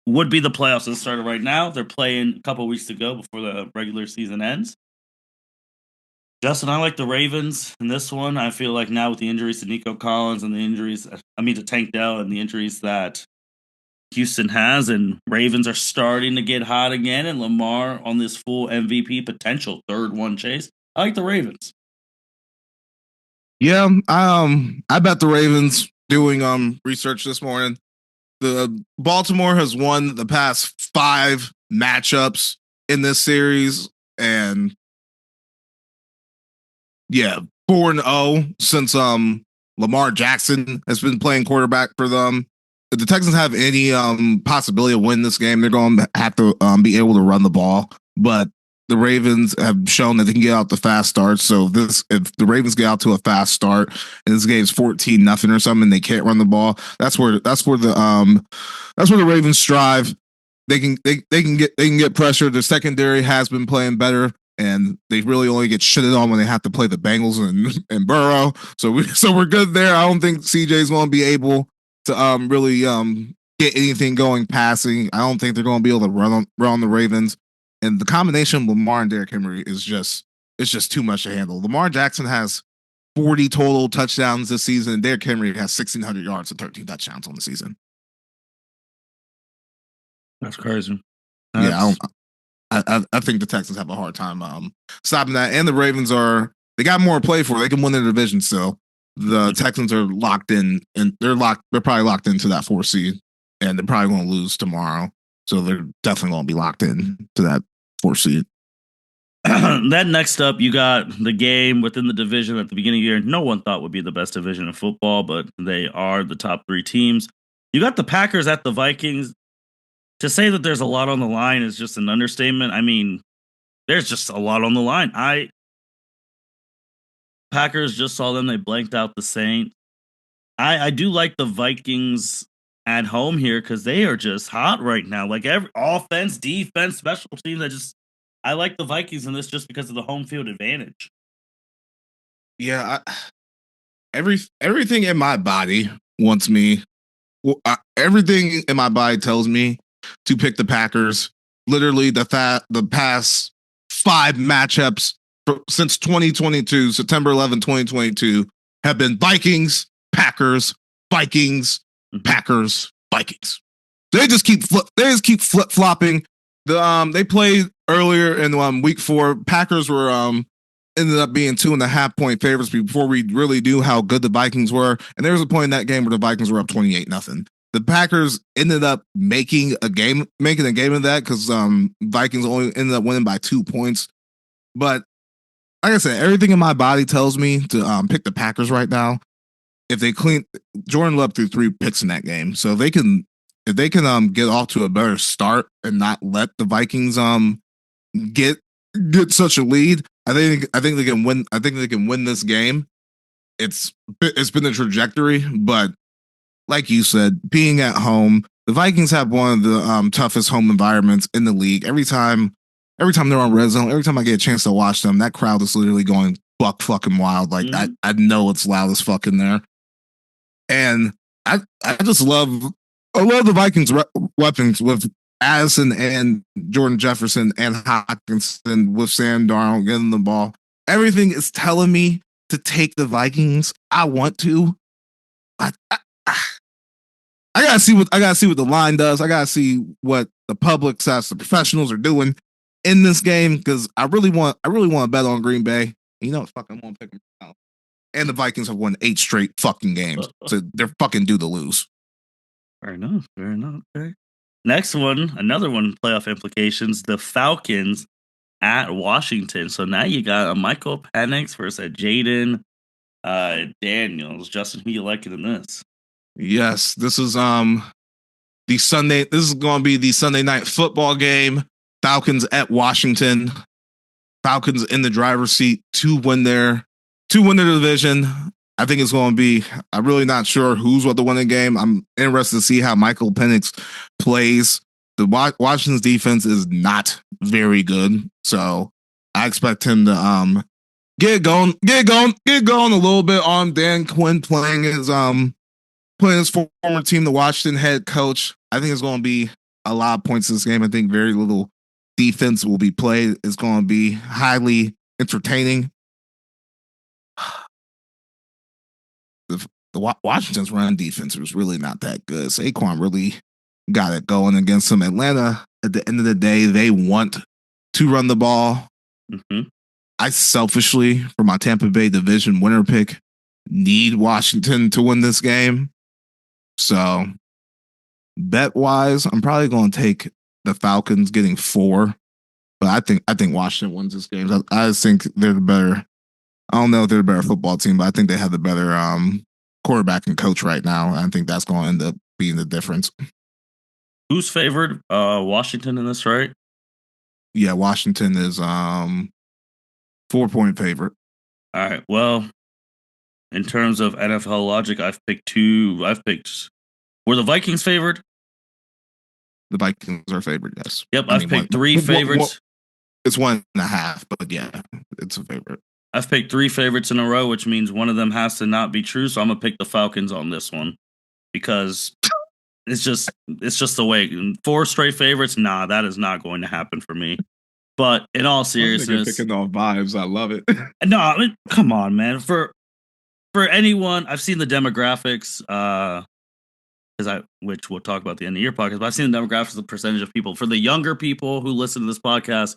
would be the playoffs that started right now. They're playing a couple weeks to go before the regular season ends. Justin, I like the Ravens in this one. I feel like now with the injuries to Nico Collins and to Tank Dell and the injuries that Houston has, and Ravens are starting to get hot again, and Lamar on this full MVP potential third one chase. I like the Ravens. Yeah, I bet the Ravens doing research this morning. The Baltimore has won the past 5 matchups in this series, and 4-0 since Lamar Jackson has been playing quarterback for them. If the Texans have any possibility of winning this game, they're going to have to be able to run the ball. But the Ravens have shown that they can get out the fast starts. So if the Ravens get out to a fast start and this game's 14-0 or something, and they can't run the ball, that's where the Ravens strive. They can get pressure. The secondary has been playing better, and they really only get shitted on when they have to play the Bengals and Burrow. So we're good there. I don't think CJ is going to be able to really get anything going passing. I don't think they're going to be able to run on the Ravens. And the combination of Lamar and Derrick Henry is just too much to handle. Lamar Jackson has 40 total touchdowns this season, and Derrick Henry has 1,600 yards and 13 touchdowns on the season. That's crazy. I think the Texans have a hard time stopping that, and the Ravens they got more to play for. They can win their division still. The Texans are locked in, and they're probably locked into that 4 seed, and they're probably going to lose tomorrow. So they're definitely going to be locked in to that 4 seed. Then next up, you got the game within the division at the beginning of the year. No one thought would be the best division in football, but they are the top 3 teams. You got the Packers at the Vikings. To say that there's a lot on the line is just an understatement. I mean, there's just a lot on the line. Packers just saw them. They blanked out the Saints. I do like the Vikings at home here because they are just hot right now. Like every offense, defense, special teams. I like the Vikings in this just because of the home field advantage. Yeah, everything in my body wants me. Everything in my body tells me to pick the Packers. Literally, the past 5 matchups since 2022, September 11, 2022, have been Vikings, Packers, Vikings, Packers, Vikings. They just keep flip flopping. They played earlier in week 4. Packers were ended up being 2.5 point favorites before we really knew how good the Vikings were. And there was a point in that game where the Vikings were up 28-0. The Packers ended up making a game of that because Vikings only ended up winning by 2 points. But like I said, everything in my body tells me to pick the Packers right now. If they clean, Jordan Love threw 3 picks in that game, so if they can get off to a better start and not let the Vikings get get such a lead, I think they can win. I think they can win this game. It's been a trajectory, but like you said, being at home, the Vikings have one of the toughest home environments in the league. Every time they're on red zone, every time I get a chance to watch them, that crowd is literally going buck fucking wild. Like I know it's loud as fuck in there, and I just I love the Vikings weapons with Addison and Jordan Jefferson and Hawkinson with Sam Darnold getting the ball. Everything is telling me to take the Vikings. I want to. I gotta see what the line does. I gotta see what the public says the professionals are doing in this game because I really want to bet on Green Bay. And you know, fucking I want to pick them out. And the Vikings have won 8 straight fucking games, so they're fucking due to lose. Fair enough. Fair enough. Okay. Next one, another one, playoff implications. The Falcons at Washington. So now you got a Michael Penix versus a Jaden Daniels. Justin, who you liking in this? Yes, this is the Sunday. This is going to be the Sunday night football game. Falcons at Washington. Falcons in the driver's seat to win their division. I think it's going to be. I'm really not sure who's what the winning game. I'm interested to see how Michael Penix plays. The Washington's defense is not very good, so I expect him to get going a little bit on Dan Quinn playing his former team, the Washington head coach. I think it's going to be a lot of points in this game. I think very little defense will be played. It's going to be highly entertaining. The Washington's run defense was really not that good. Saquon really got it going against them. Atlanta, at the end of the day, they want to run the ball. Mm-hmm. I selfishly, for my Tampa Bay division winner pick, need Washington to win this game. So, bet wise, I'm probably going to take the Falcons getting 4, but I think Washington wins this game. I just think they're the better. I don't know if they're the better football team, but I think they have the better quarterback and coach right now. I think that's going to end up being the difference. Who's favored? Washington in this, right? Yeah, Washington is 4-point favorite. All right. Well, in terms of NFL logic, I've picked 2. Were the Vikings favored? The Vikings are favored, yes. Yep, I've picked 3 favorites. It's 1.5, but yeah, it's a favorite. I've picked 3 favorites in a row, which means one of them has to not be true. So I'm gonna pick the Falcons on this one because it's just the way. 4 straight favorites, nah, that is not going to happen for me. But in all seriousness, picking off vibes, I love it. No, come on, man. For anyone, I've seen the demographics, which we'll talk about at the end of your podcast. But I've seen the demographics, the percentage of people. For the younger people who listen to this podcast,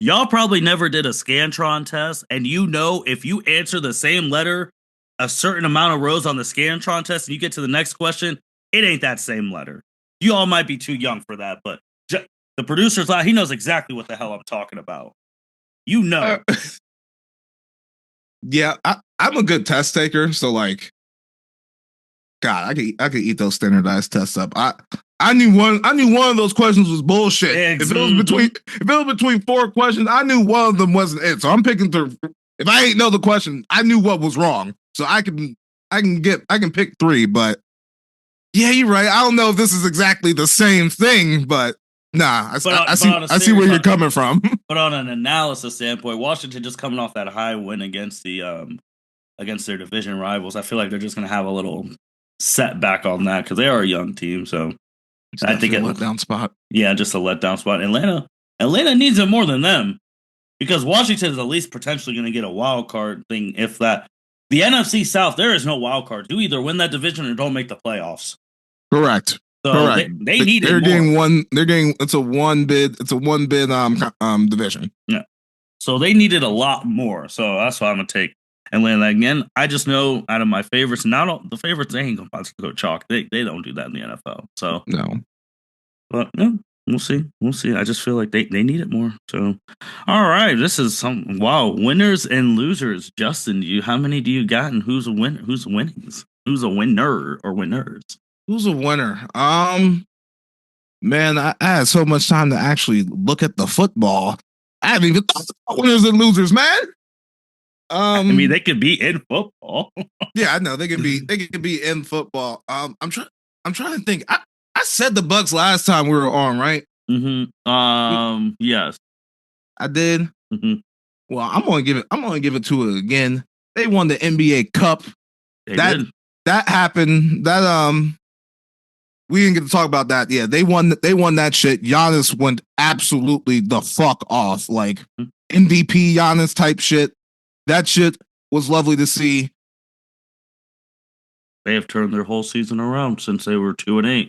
y'all probably never did a Scantron test, and if you answer the same letter a certain amount of rows on the Scantron test and you get to the next question, it ain't that same letter. You all might be too young for that, but the producer's he knows exactly what the hell I'm talking about. You know. Yeah, I'm a good test taker, so like, God, I could eat those standardized tests up. I knew one of those questions was bullshit. If it was between 4 questions, I knew one of them wasn't it. So I'm picking through. If I ain't know the question, I knew what was wrong. So I can pick 3, but yeah, you're right. I don't know if this is exactly the same thing, but nah, I see where you're coming from. But on an analysis standpoint, Washington just coming off that high win against their division rivals, I feel like they're just going to have a little setback on that because they are a young team. So I think a letdown spot. Yeah, just a letdown spot. Atlanta needs it more than them because Washington is at least potentially going to get a wild card thing. If that, the NFC South, there is no wild card. You either win that division or don't make the playoffs. Correct. So correct. They need it. They're getting one. They're getting. It's a one bid division. Yeah. So they needed a lot more. So that's why I'm gonna take Atlanta again. I just know out of my favorites, not all the favorites, they ain't gonna go chalk. They don't do that in the NFL. So no. But no. We'll see. We'll see. I just feel like they need it more. So, all right, this is some wow winners and losers. Justin, how many do you got, and who's a winner? Who's winnings? Who's a winner or winners? Who's a winner? Man, I had so much time to actually look at the football. I haven't even thought about winners and losers, man. I mean, they could be in football. Yeah, I know they can be in football. I'm trying to think. I said the Bucs last time we were on, right? Yes. I did. Mm-hmm. Well, I'm gonna give it to it again. They won the NBA Cup. They did. That happened. We didn't get to talk about that. Yeah, they won that shit. Giannis went absolutely the fuck off. Like MVP Giannis type shit. That shit was lovely to see. They have turned their whole season around since they were 2-8.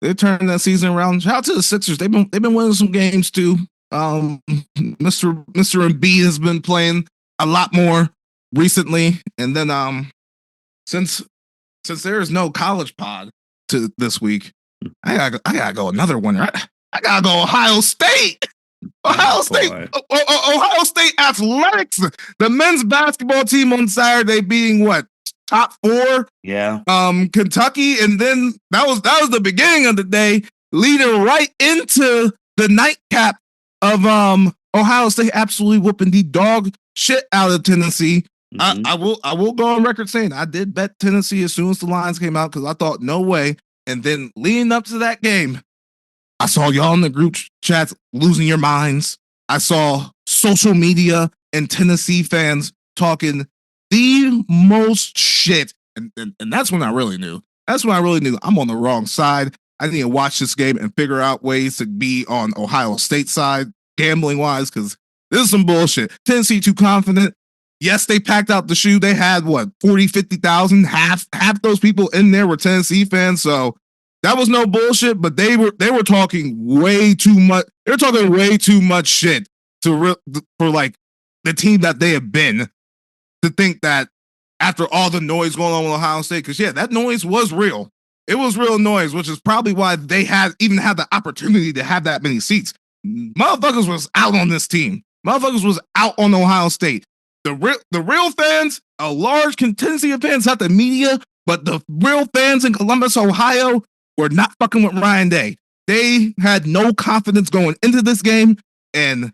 They turned that season around. Shout out to the Sixers. They've been winning some games too. Mr. Embiid has been playing a lot more recently. And then since there is no college pod to this week, I gotta go another winner. I gotta go Ohio State. Ohio State Athletics, the men's basketball team on Saturday being what, top 4? Yeah. Kentucky, and then that was the beginning of the day, leading right into the nightcap of Ohio State absolutely whooping the dog shit out of Tennessee. I will go on record saying I did bet Tennessee as soon as the lines came out because I thought no way. And then leading up to that game, I saw y'all in the group chats losing your minds. I saw social media and Tennessee fans talking the most shit. And that's when I really knew. That's when I really knew I'm on the wrong side. I need to watch this game and figure out ways to be on Ohio State side, gambling wise, because this is some bullshit. Tennessee too confident. Yes, they packed out the shoe. They had what, 40, 50,000. Half those people in there were Tennessee fans. So that was no bullshit, but they were talking way too much. They're talking way too much shit for like the team that they have been, to think that after all the noise going on with Ohio State, because yeah, that noise was real. It was real noise, which is probably why they even had the opportunity to have that many seats. Motherfuckers was out on this team. Motherfuckers was out on Ohio State. The real fans, a large contingency of fans, not the media, but the real fans in Columbus, Ohio, were not fucking with Ryan Day. They had no confidence going into this game, and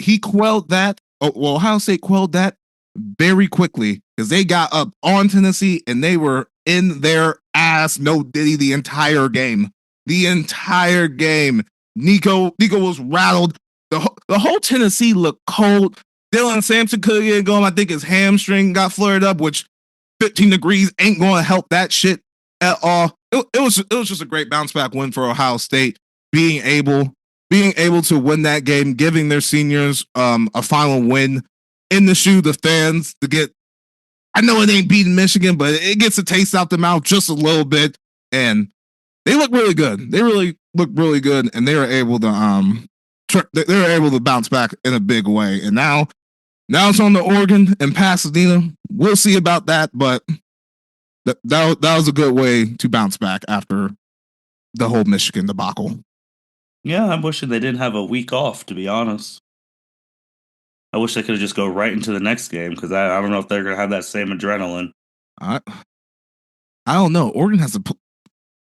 he quelled that. Ohio State quelled that very quickly because they got up on Tennessee and they were in their ass, no diddy, the entire game. The entire game. Nico was rattled. The whole Tennessee looked cold. Dylan Sampson couldn't get going. I think his hamstring got flared up, which 15 degrees ain't going to help that shit at all. It was just a great bounce back win for Ohio State, being able to win that game, giving their seniors a final win in the shoe. The fans to get, I know it ain't beating Michigan, but it gets a taste out the mouth just a little bit, and they look really good. They really look really good, and they were able to bounce back in a big way. And now it's on to Oregon and Pasadena. We'll see about that, but that was a good way to bounce back after the whole Michigan debacle. Yeah, I'm wishing they didn't have a week off, to be honest. I wish they could have just go right into the next game because I don't know if they're going to have that same adrenaline. I don't know. Oregon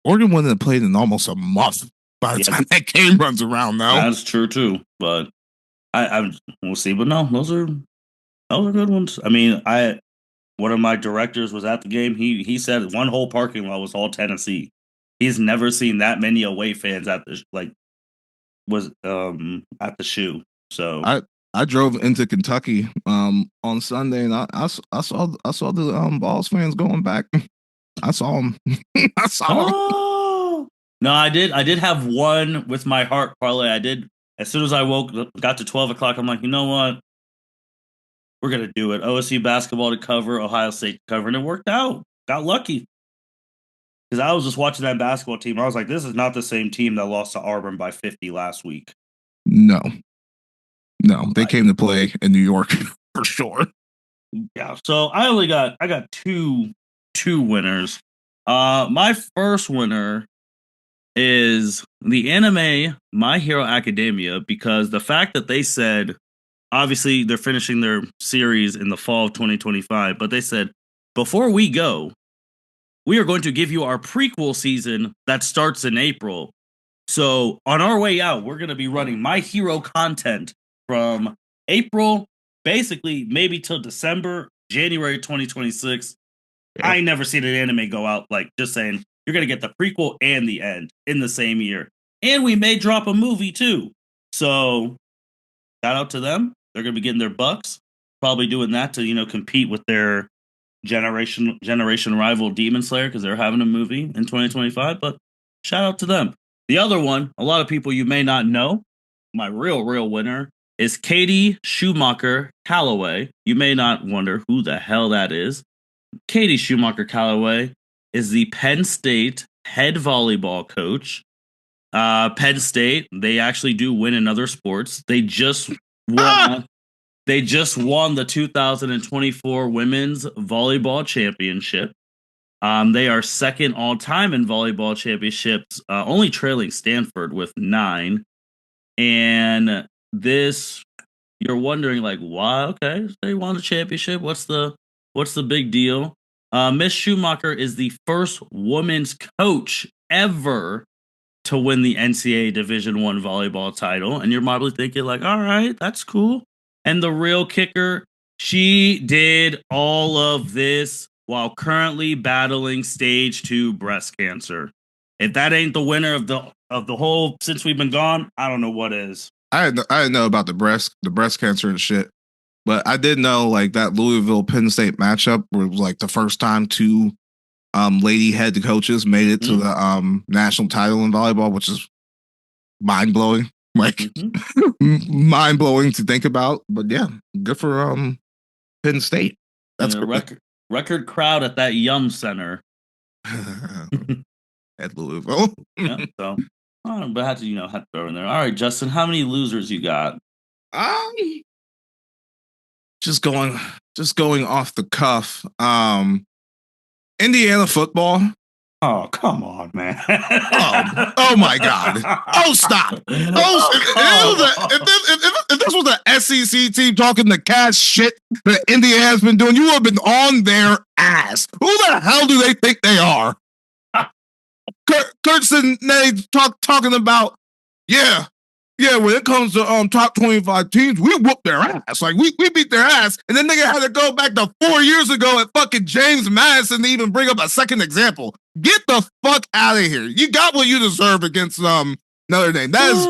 wouldn't have played in almost a month by the time that game runs around now. That's true too, but we'll see. But no, those are good ones. I mean, one of my directors was at the game. He said one whole parking lot was all Tennessee. He's never seen that many away fans at the at the shoe. So I drove into Kentucky on Sunday, and I saw the Vols fans going back. I saw them. I saw them. No, I did have one with my heart parlay. I did. As soon as I got to 12 o'clock, I'm like, you know what? We're going to do it. OSU basketball to cover, Ohio State to cover, and it worked out. Got lucky. Because I was just watching that basketball team. I was like, this is not the same team that lost to Auburn by 50 last week. No, they came to play in New York for sure. Yeah, so I got two winners. My first winner is the anime My Hero Academia, because the fact that they said, obviously they're finishing their series in the fall of 2025, but they said, before we go, we are going to give you our prequel season that starts in April. So on our way out, we're going to be running My Hero content from April, basically maybe till December, January 2026. Yeah. I ain't never seen an anime go out like just saying you're going to get the prequel and the end in the same year. And we may drop a movie too. So shout out to them. They're going to be getting their bucks, probably doing that to, compete with their generation rival Demon Slayer because they're having a movie in 2025. But shout out to them. The other one, a lot of people you may not know, my real winner is Katie Schumacher Calloway. You may not wonder who the hell that is. Katie Schumacher Calloway is the Penn State head volleyball coach. Penn State, they actually do win in other sports. They just won. They just won the 2024 Women's Volleyball Championship. They are second all time in volleyball championships, only trailing Stanford with 9. And this, you're wondering like, why? Okay, they won the championship. What's the big deal? Miss Schumacher is the first women's coach ever to win the NCAA Division One volleyball title, and you're probably thinking like, all right, that's cool. And the real kicker, she did all of this while currently battling stage 2 breast cancer. If that ain't the winner of the whole since we've been gone, I don't know what is. I didn't know about the breast cancer and shit, but I did know like that Louisville Penn State matchup was like the first time two lady head coaches made it to the national title in volleyball, which is mind blowing. Like mind blowing to think about. But yeah, good for Penn State. That's a record crowd at that Yum Center at Louisville. Yeah, so but I had to throw in there. All right, Justin, how many losers you got? Just going off the cuff. Indiana football. Oh, come on, man. oh my God. Oh, stop. If this was an SEC team talking the cash shit that Indiana has been doing, you would have been on their ass. Who the hell do they think they are? Kurtson, they talking about, yeah, when it comes to top 25 teams, we whoop their ass. Like, we beat their ass. And then nigga had to go back to 4 years ago at fucking James Madison to even bring up a second example. Get the fuck out of here. You got what you deserve against Notre Dame. That is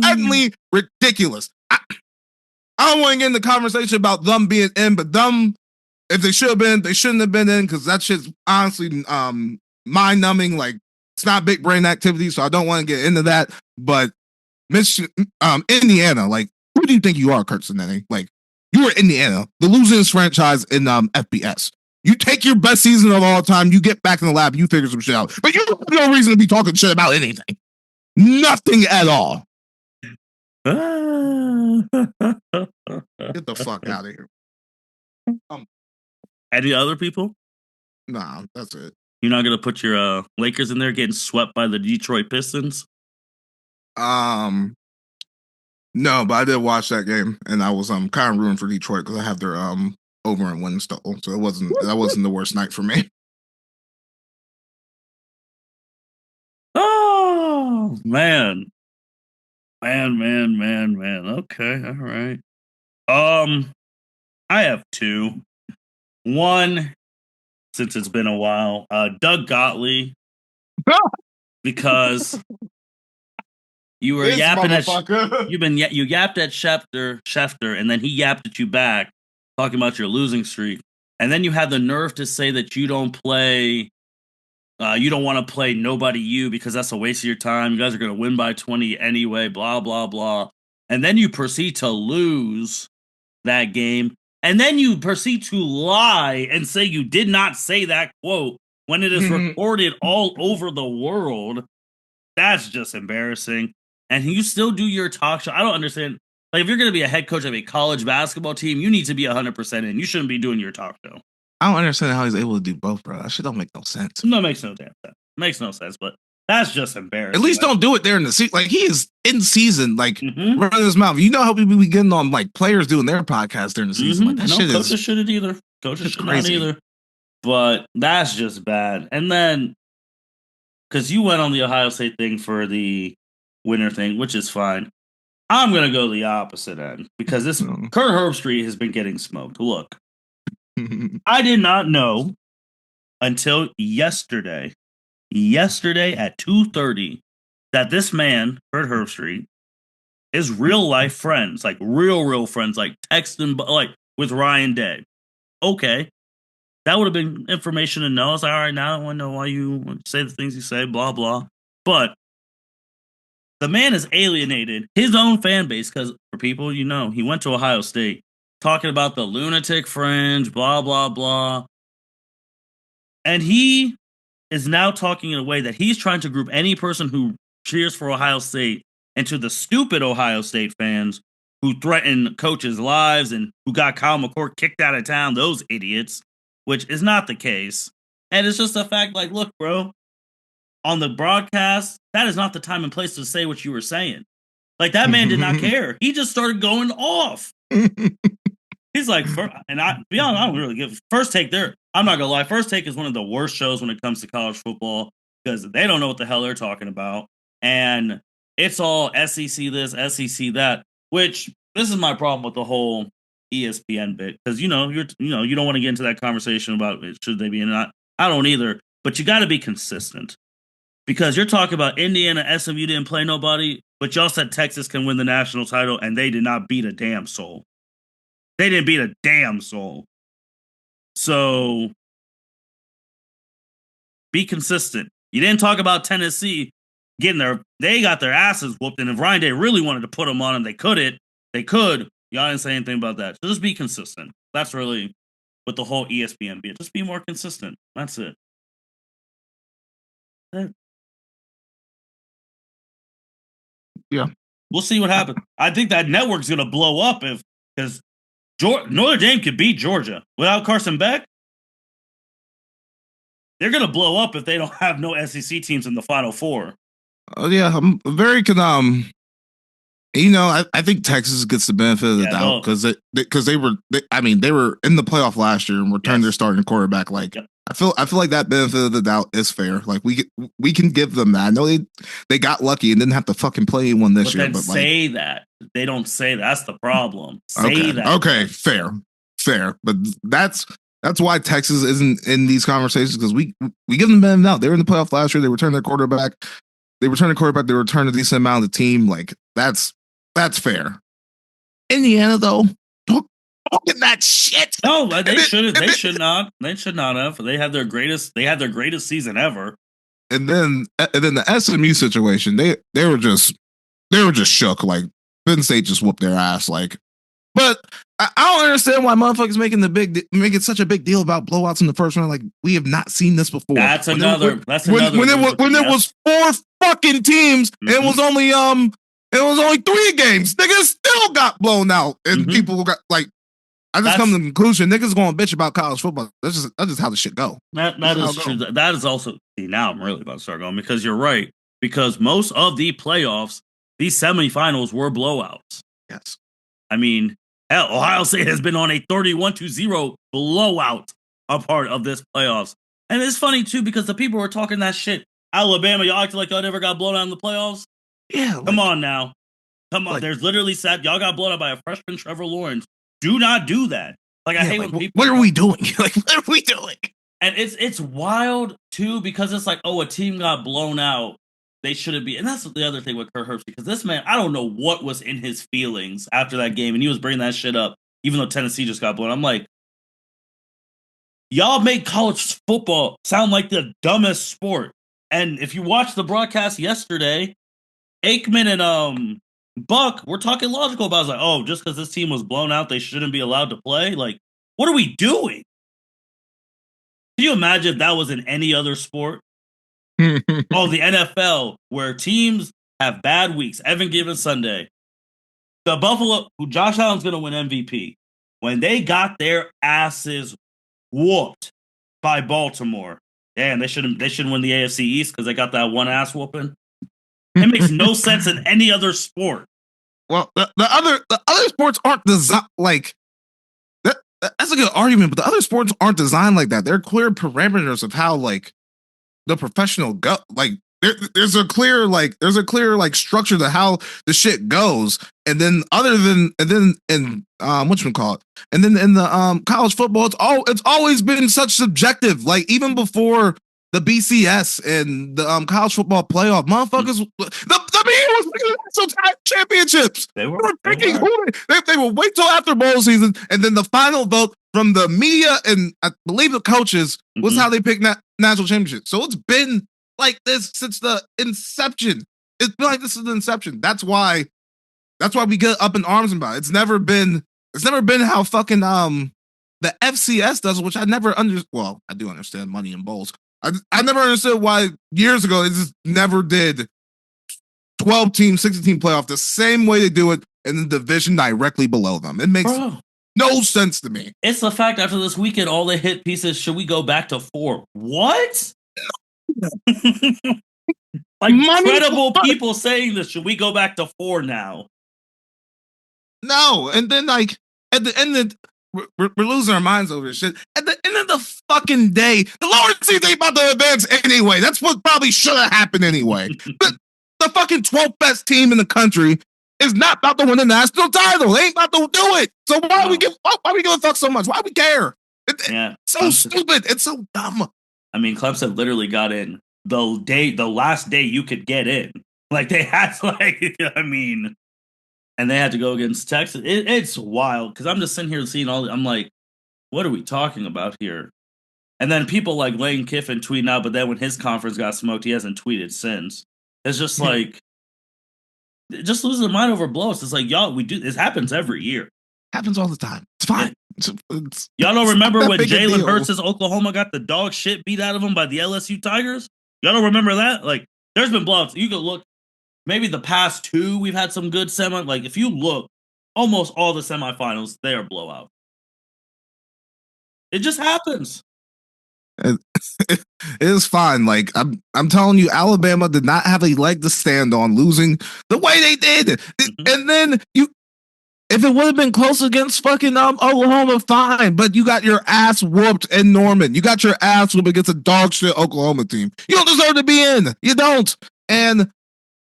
patently ridiculous. I don't want to get in the conversation about them being in, but them, if they should have been, they shouldn't have been in, because that shit's honestly mind-numbing. Like, it's not big brain activity, so I don't want to get into that. But Indiana, like, who do you think you are, Kurt Sinelli? Like, you are Indiana, the losingest franchise in FBS. You take your best season of all time, you get back in the lab, you figure some shit out. But you have no reason to be talking shit about anything. Nothing at all. Get the fuck out of here. Any other people? Nah, that's it. You're not gonna put your Lakers in there getting swept by the Detroit Pistons? No, but I did watch that game, and I was kind of rooting for Detroit because I have their over and win still, so that wasn't the worst night for me. Oh man. Okay, all right. I have two. One, since it's been a while, Doug Gottlieb, because you were yapping at you yapped at Schefter, and then he yapped at you back, talking about your losing streak, and then you had the nerve to say that you don't play. You don't want to play Nobody You because that's a waste of your time. You guys are going to win by 20 anyway, blah, blah, blah. And then you proceed to lose that game. And then you proceed to lie and say you did not say that quote when it is recorded all over the world. That's just embarrassing. And you still do your talk show. I don't understand. Like, if you're going to be a head coach of a college basketball team, you need to be 100% in. You shouldn't be doing your talk show. I don't understand how he's able to do both, bro. That shit don't make no sense. No, it makes no damn sense. Makes no sense. But That's just embarrassing. At least don't do it there in the season. Like, he is in season, like, Mm-hmm. running his mouth. You know how people be getting on, like, players doing their podcast during the season. Like, that No, shit coaches is shouldn't either. Coaches just should not crazy. either. But that's just bad. And then, because you went on the Ohio State thing for the winner thing, which is fine. I'm going to go the opposite end because this Kurt Herbstreit has been getting smoked. Look, I did not know until yesterday at 2:30, that this man, Kurt Herbstreit, is real life friends, like real friends, like texting, like with Ryan Day. Okay, that would have been information to know. I was like, all right, now I want to know why you say the things you say, blah blah. But the man has alienated his own fan base because, for people, he went to Ohio State, talking about the lunatic fringe, blah blah blah, and he is now talking in a way that he's trying to group any person who cheers for Ohio State into the stupid Ohio State fans who threaten coaches' lives and who got Kyle McCord kicked out of town, those idiots, which is not the case. And it's just a fact, like, look, bro, on the broadcast, that is not the time and place to say what you were saying. Like, that man did not care. He just started going off. He's like, and be honest, I don't really give First Take there. I'm not gonna lie. First Take is one of the worst shows when it comes to college football because they don't know what the hell they're talking about, and it's all SEC this, SEC that. Which, this is my problem with the whole ESPN bit, because you don't want to get into that conversation about should they be in or not. I don't either, but you got to be consistent because you're talking about Indiana, SMU didn't play nobody, but y'all said Texas can win the national title, and they did not beat a damn soul. They didn't beat a damn soul. So be consistent. You didn't talk about Tennessee they got their asses whooped, and if Ryan Day really wanted to put them on them, they could. Y'all didn't say anything about that. So just be consistent. That's really what the whole ESPN be. Just be more consistent. That's it. Yeah. We'll see what happens. I think that network's gonna blow up because Notre Dame could beat Georgia without Carson Beck. They're gonna blow up if they don't have no SEC teams in the Final Four. Oh yeah, I'm very I think Texas gets the benefit of the doubt because they were in the playoff last year and returned their starting quarterback. Like, yep. I feel like that benefit of the doubt is fair. Like, we can give them that. I know they got lucky and didn't have to fucking play anyone this year. But say that they don't say that. That's the problem. Say that. Okay, fair. But that's why Texas isn't in these conversations, because we give them the benefit of the doubt. They were in the playoff last year. They returned their quarterback. They returned a decent amount of the team. Like, that's fair. Indiana, though, don't get that shit. No, they shouldn't. They should not. They should not have. They had their greatest season ever. And then the SMU situation, they were just shook. Like, Penn State just whooped their ass. Like, but I don't understand why motherfuckers making such a big deal about blowouts in the first round. Like, we have not seen this before. When it was 4 fucking teams, mm-hmm. and it was only 3 games. Niggas still got blown out, and mm-hmm. people got like. I just come to the conclusion: niggas going to bitch about college football. That's just how the shit go. That is true. That is also, now I'm really about to start going, because you're right. Because most of the playoffs, these semifinals were blowouts. Yes, I mean, hell, Ohio State has been on a 31-0 blowout a part of this playoffs, and it's funny too because the people were talking that shit. Alabama, y'all acting like y'all never got blown out in the playoffs. Yeah, come on now. Come on. There's literally y'all got blown out by a freshman Trevor Lawrence. Do not do that. Like, I hate when people. What are we doing? Like, what are we doing? And it's wild too, because it's like, oh, a team got blown out. They shouldn't be. And that's the other thing with Kurt Herbstreit, because this man, I don't know what was in his feelings after that game, and he was bringing that shit up, even though Tennessee just got blown. I'm like, y'all make college football sound like the dumbest sport. And if you watch the broadcast yesterday, Aikman and Buck, we're talking logical about it. It's like, oh, just because this team was blown out, they shouldn't be allowed to play. Like, what are we doing? Can you imagine if that was in any other sport? Oh, the NFL, where teams have bad weeks, every given Sunday. The Buffalo, who Josh Allen's going to win MVP, when they got their asses whooped by Baltimore, Yeah, and they shouldn't win the AFC East because they got that one ass whooping. It makes no sense in any other sport. Well, the other sports aren't designed like that. That's a good argument, but the other sports aren't designed like that. There are clear parameters of how like the professional go. Like there's a clear structure to how the shit goes. And then in whatchamacallit, and then in the college football, it's always been such subjective. Like even before the BCS and the college football playoff, motherfuckers, the media was picking national championships. They were picking who they will wait till after bowl season, and then the final vote from the media and I believe the coaches was how they picked national championships. So it's been like this since the inception. It's been like this since the inception. That's why we get up in arms about it. It's never been how fucking the FCS does, which I never understood. Well, I do understand money in bowls. I never understood why years ago they just never did 12-team, 16-team playoff the same way they do it in the division directly below them. It makes no sense to me. It's the fact after this weekend, all the hit pieces, should we go back to 4? What? Like credible people saying this, should we go back to 4 now? No, and then like at the end of we're losing our minds over this shit. At the end of the fucking day, the lower seeds ain't about to advance anyway. That's what probably should have happened anyway. The fucking 12th best team in the country is not about to win the national title. They ain't about to do it. So why we give a fuck so much? Why we care? It's so stupid. It's so dumb. I mean, Clemson literally got in the last day you could get in. Like they had and they had to go against Texas. It's wild because I'm just sitting here seeing I'm like, what are we talking about here? And then people like Lane Kiffin tweeting out, but then when his conference got smoked, he hasn't tweeted since. It's just like, just losing their mind over blows. It's like, y'all, this happens every year. Happens all the time. It's fine. Y'all don't remember when Jalen Hurts' Oklahoma got the dog shit beat out of him by the LSU Tigers? Y'all don't remember that? Like, there's been blowouts. You could look, maybe the past 2, we've had some good like, if you look, almost all the semifinals, they are blowout. It just happens. It is fine. Like I'm telling you, Alabama did not have a leg to stand on losing the way they did. And then if it would have been close against fucking Oklahoma, fine. But you got your ass whooped in Norman. You got your ass whooped against a dog shit Oklahoma team. You don't deserve to be in. You don't. And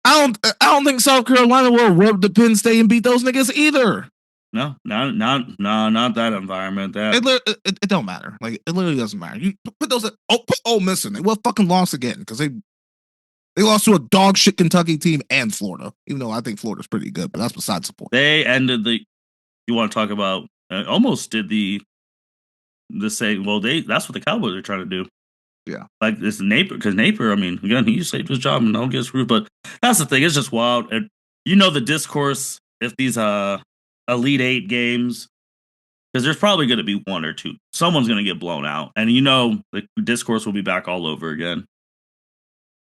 I don't think South Carolina will rub the Penn State and beat those niggas either. No, not that environment. It don't matter. Like it literally doesn't matter. You put those put Ole Miss in. They will fucking lost again because they lost to a dog shit Kentucky team and Florida. Even though I think Florida's pretty good, but that's besides the point. They ended you want to talk about? Almost did the saying. Well, that's what the Cowboys are trying to do. Yeah, like this Napier, because Napier. I mean, again, he saved his job and don't get screwed. But that's the thing. It's just wild. And the discourse. If these Elite 8 games, because there's probably going to be 1 or 2. Someone's going to get blown out, and the discourse will be back all over again.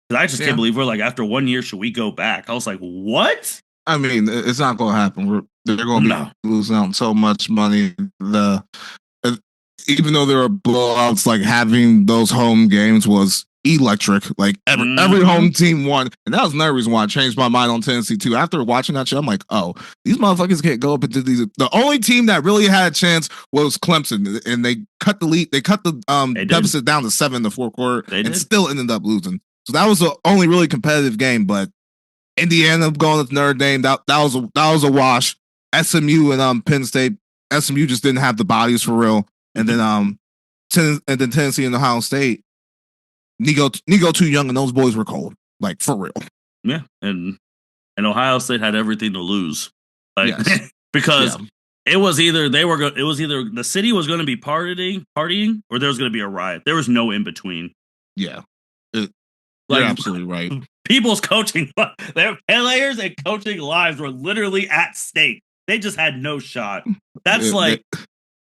Because I just can't believe we're like, after 1 year, should we go back? I was like, what? I mean, it's not going to happen. They're going to be losing out so much money. Even though there are blowouts, like having those home games was electric. Like every home team won, and that was another reason why I changed my mind on Tennessee too. After watching that show, I'm like, oh, these motherfuckers can't go up into these. The only team that really had a chance was Clemson, and they cut the lead. They cut the deficit down to 7 in the fourth quarter, and still ended up losing. So that was the only really competitive game. But Indiana going to Notre Dame, that was a wash. SMU and Penn State. SMU just didn't have the bodies for real, and then Tennessee and Ohio State. Nigo too young, and those boys were cold, like for real. Yeah, and Ohio State had everything to lose, like because it was either the city was going to be partying, or there was going to be a riot. There was no in between. Yeah, you're absolutely right. People's coaching, their players and coaching lives were literally at stake. They just had no shot. That's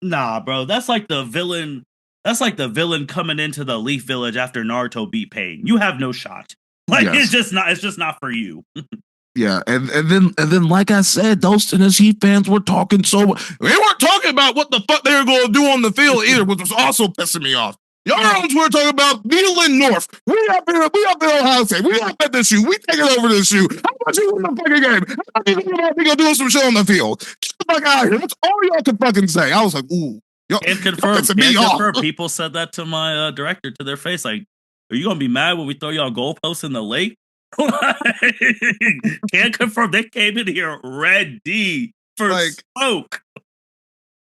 nah, bro. That's like the villain. That's like the villain coming into the Leaf Village after Naruto beat Pain. You have no shot. Like it's just not for you. Yeah, and then like I said, those Tennessee fans were talking they weren't talking about what the fuck they were going to do on the field either, which was also pissing me off. Y'all on Twitter talking about Needle and North. We up in Ohio State. We up at this shoe. We taking over this shoe. How about you win the fucking game? How about you think about me doing some shit on the field? Get the fuck out of here. That's all y'all can fucking say. I was like, ooh. Can't confirm. People said that to my director to their face. Like, are you gonna be mad when we throw y'all goalposts in the lake? Can't confirm. They came in here ready for smoke.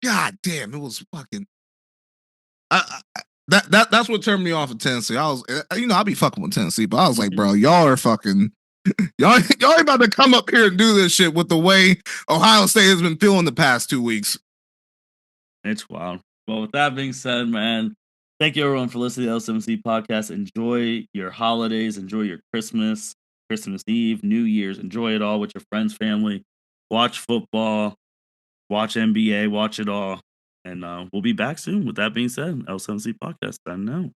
God damn, it was fucking. That's what turned me off of Tennessee. I was, I be fucking with Tennessee, but I was like, bro, y'all are fucking. Y'all ain't about to come up here and do this shit with the way Ohio State has been feeling the past 2 weeks. It's wild. Well, with that being said, man, thank you everyone for listening to the L7C podcast. Enjoy your holidays. Enjoy your Christmas Eve, New Year's. Enjoy it all with your friends, family. Watch football. Watch NBA. Watch it all. And we'll be back soon. With that being said, L7C podcast. I know.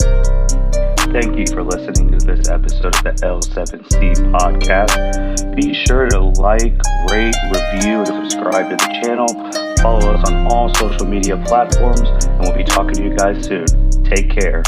Thank you for listening to this episode of the L7C podcast. Be sure to like, rate, review, and subscribe to the channel. Follow us on all social media platforms, and we'll be talking to you guys soon. Take care.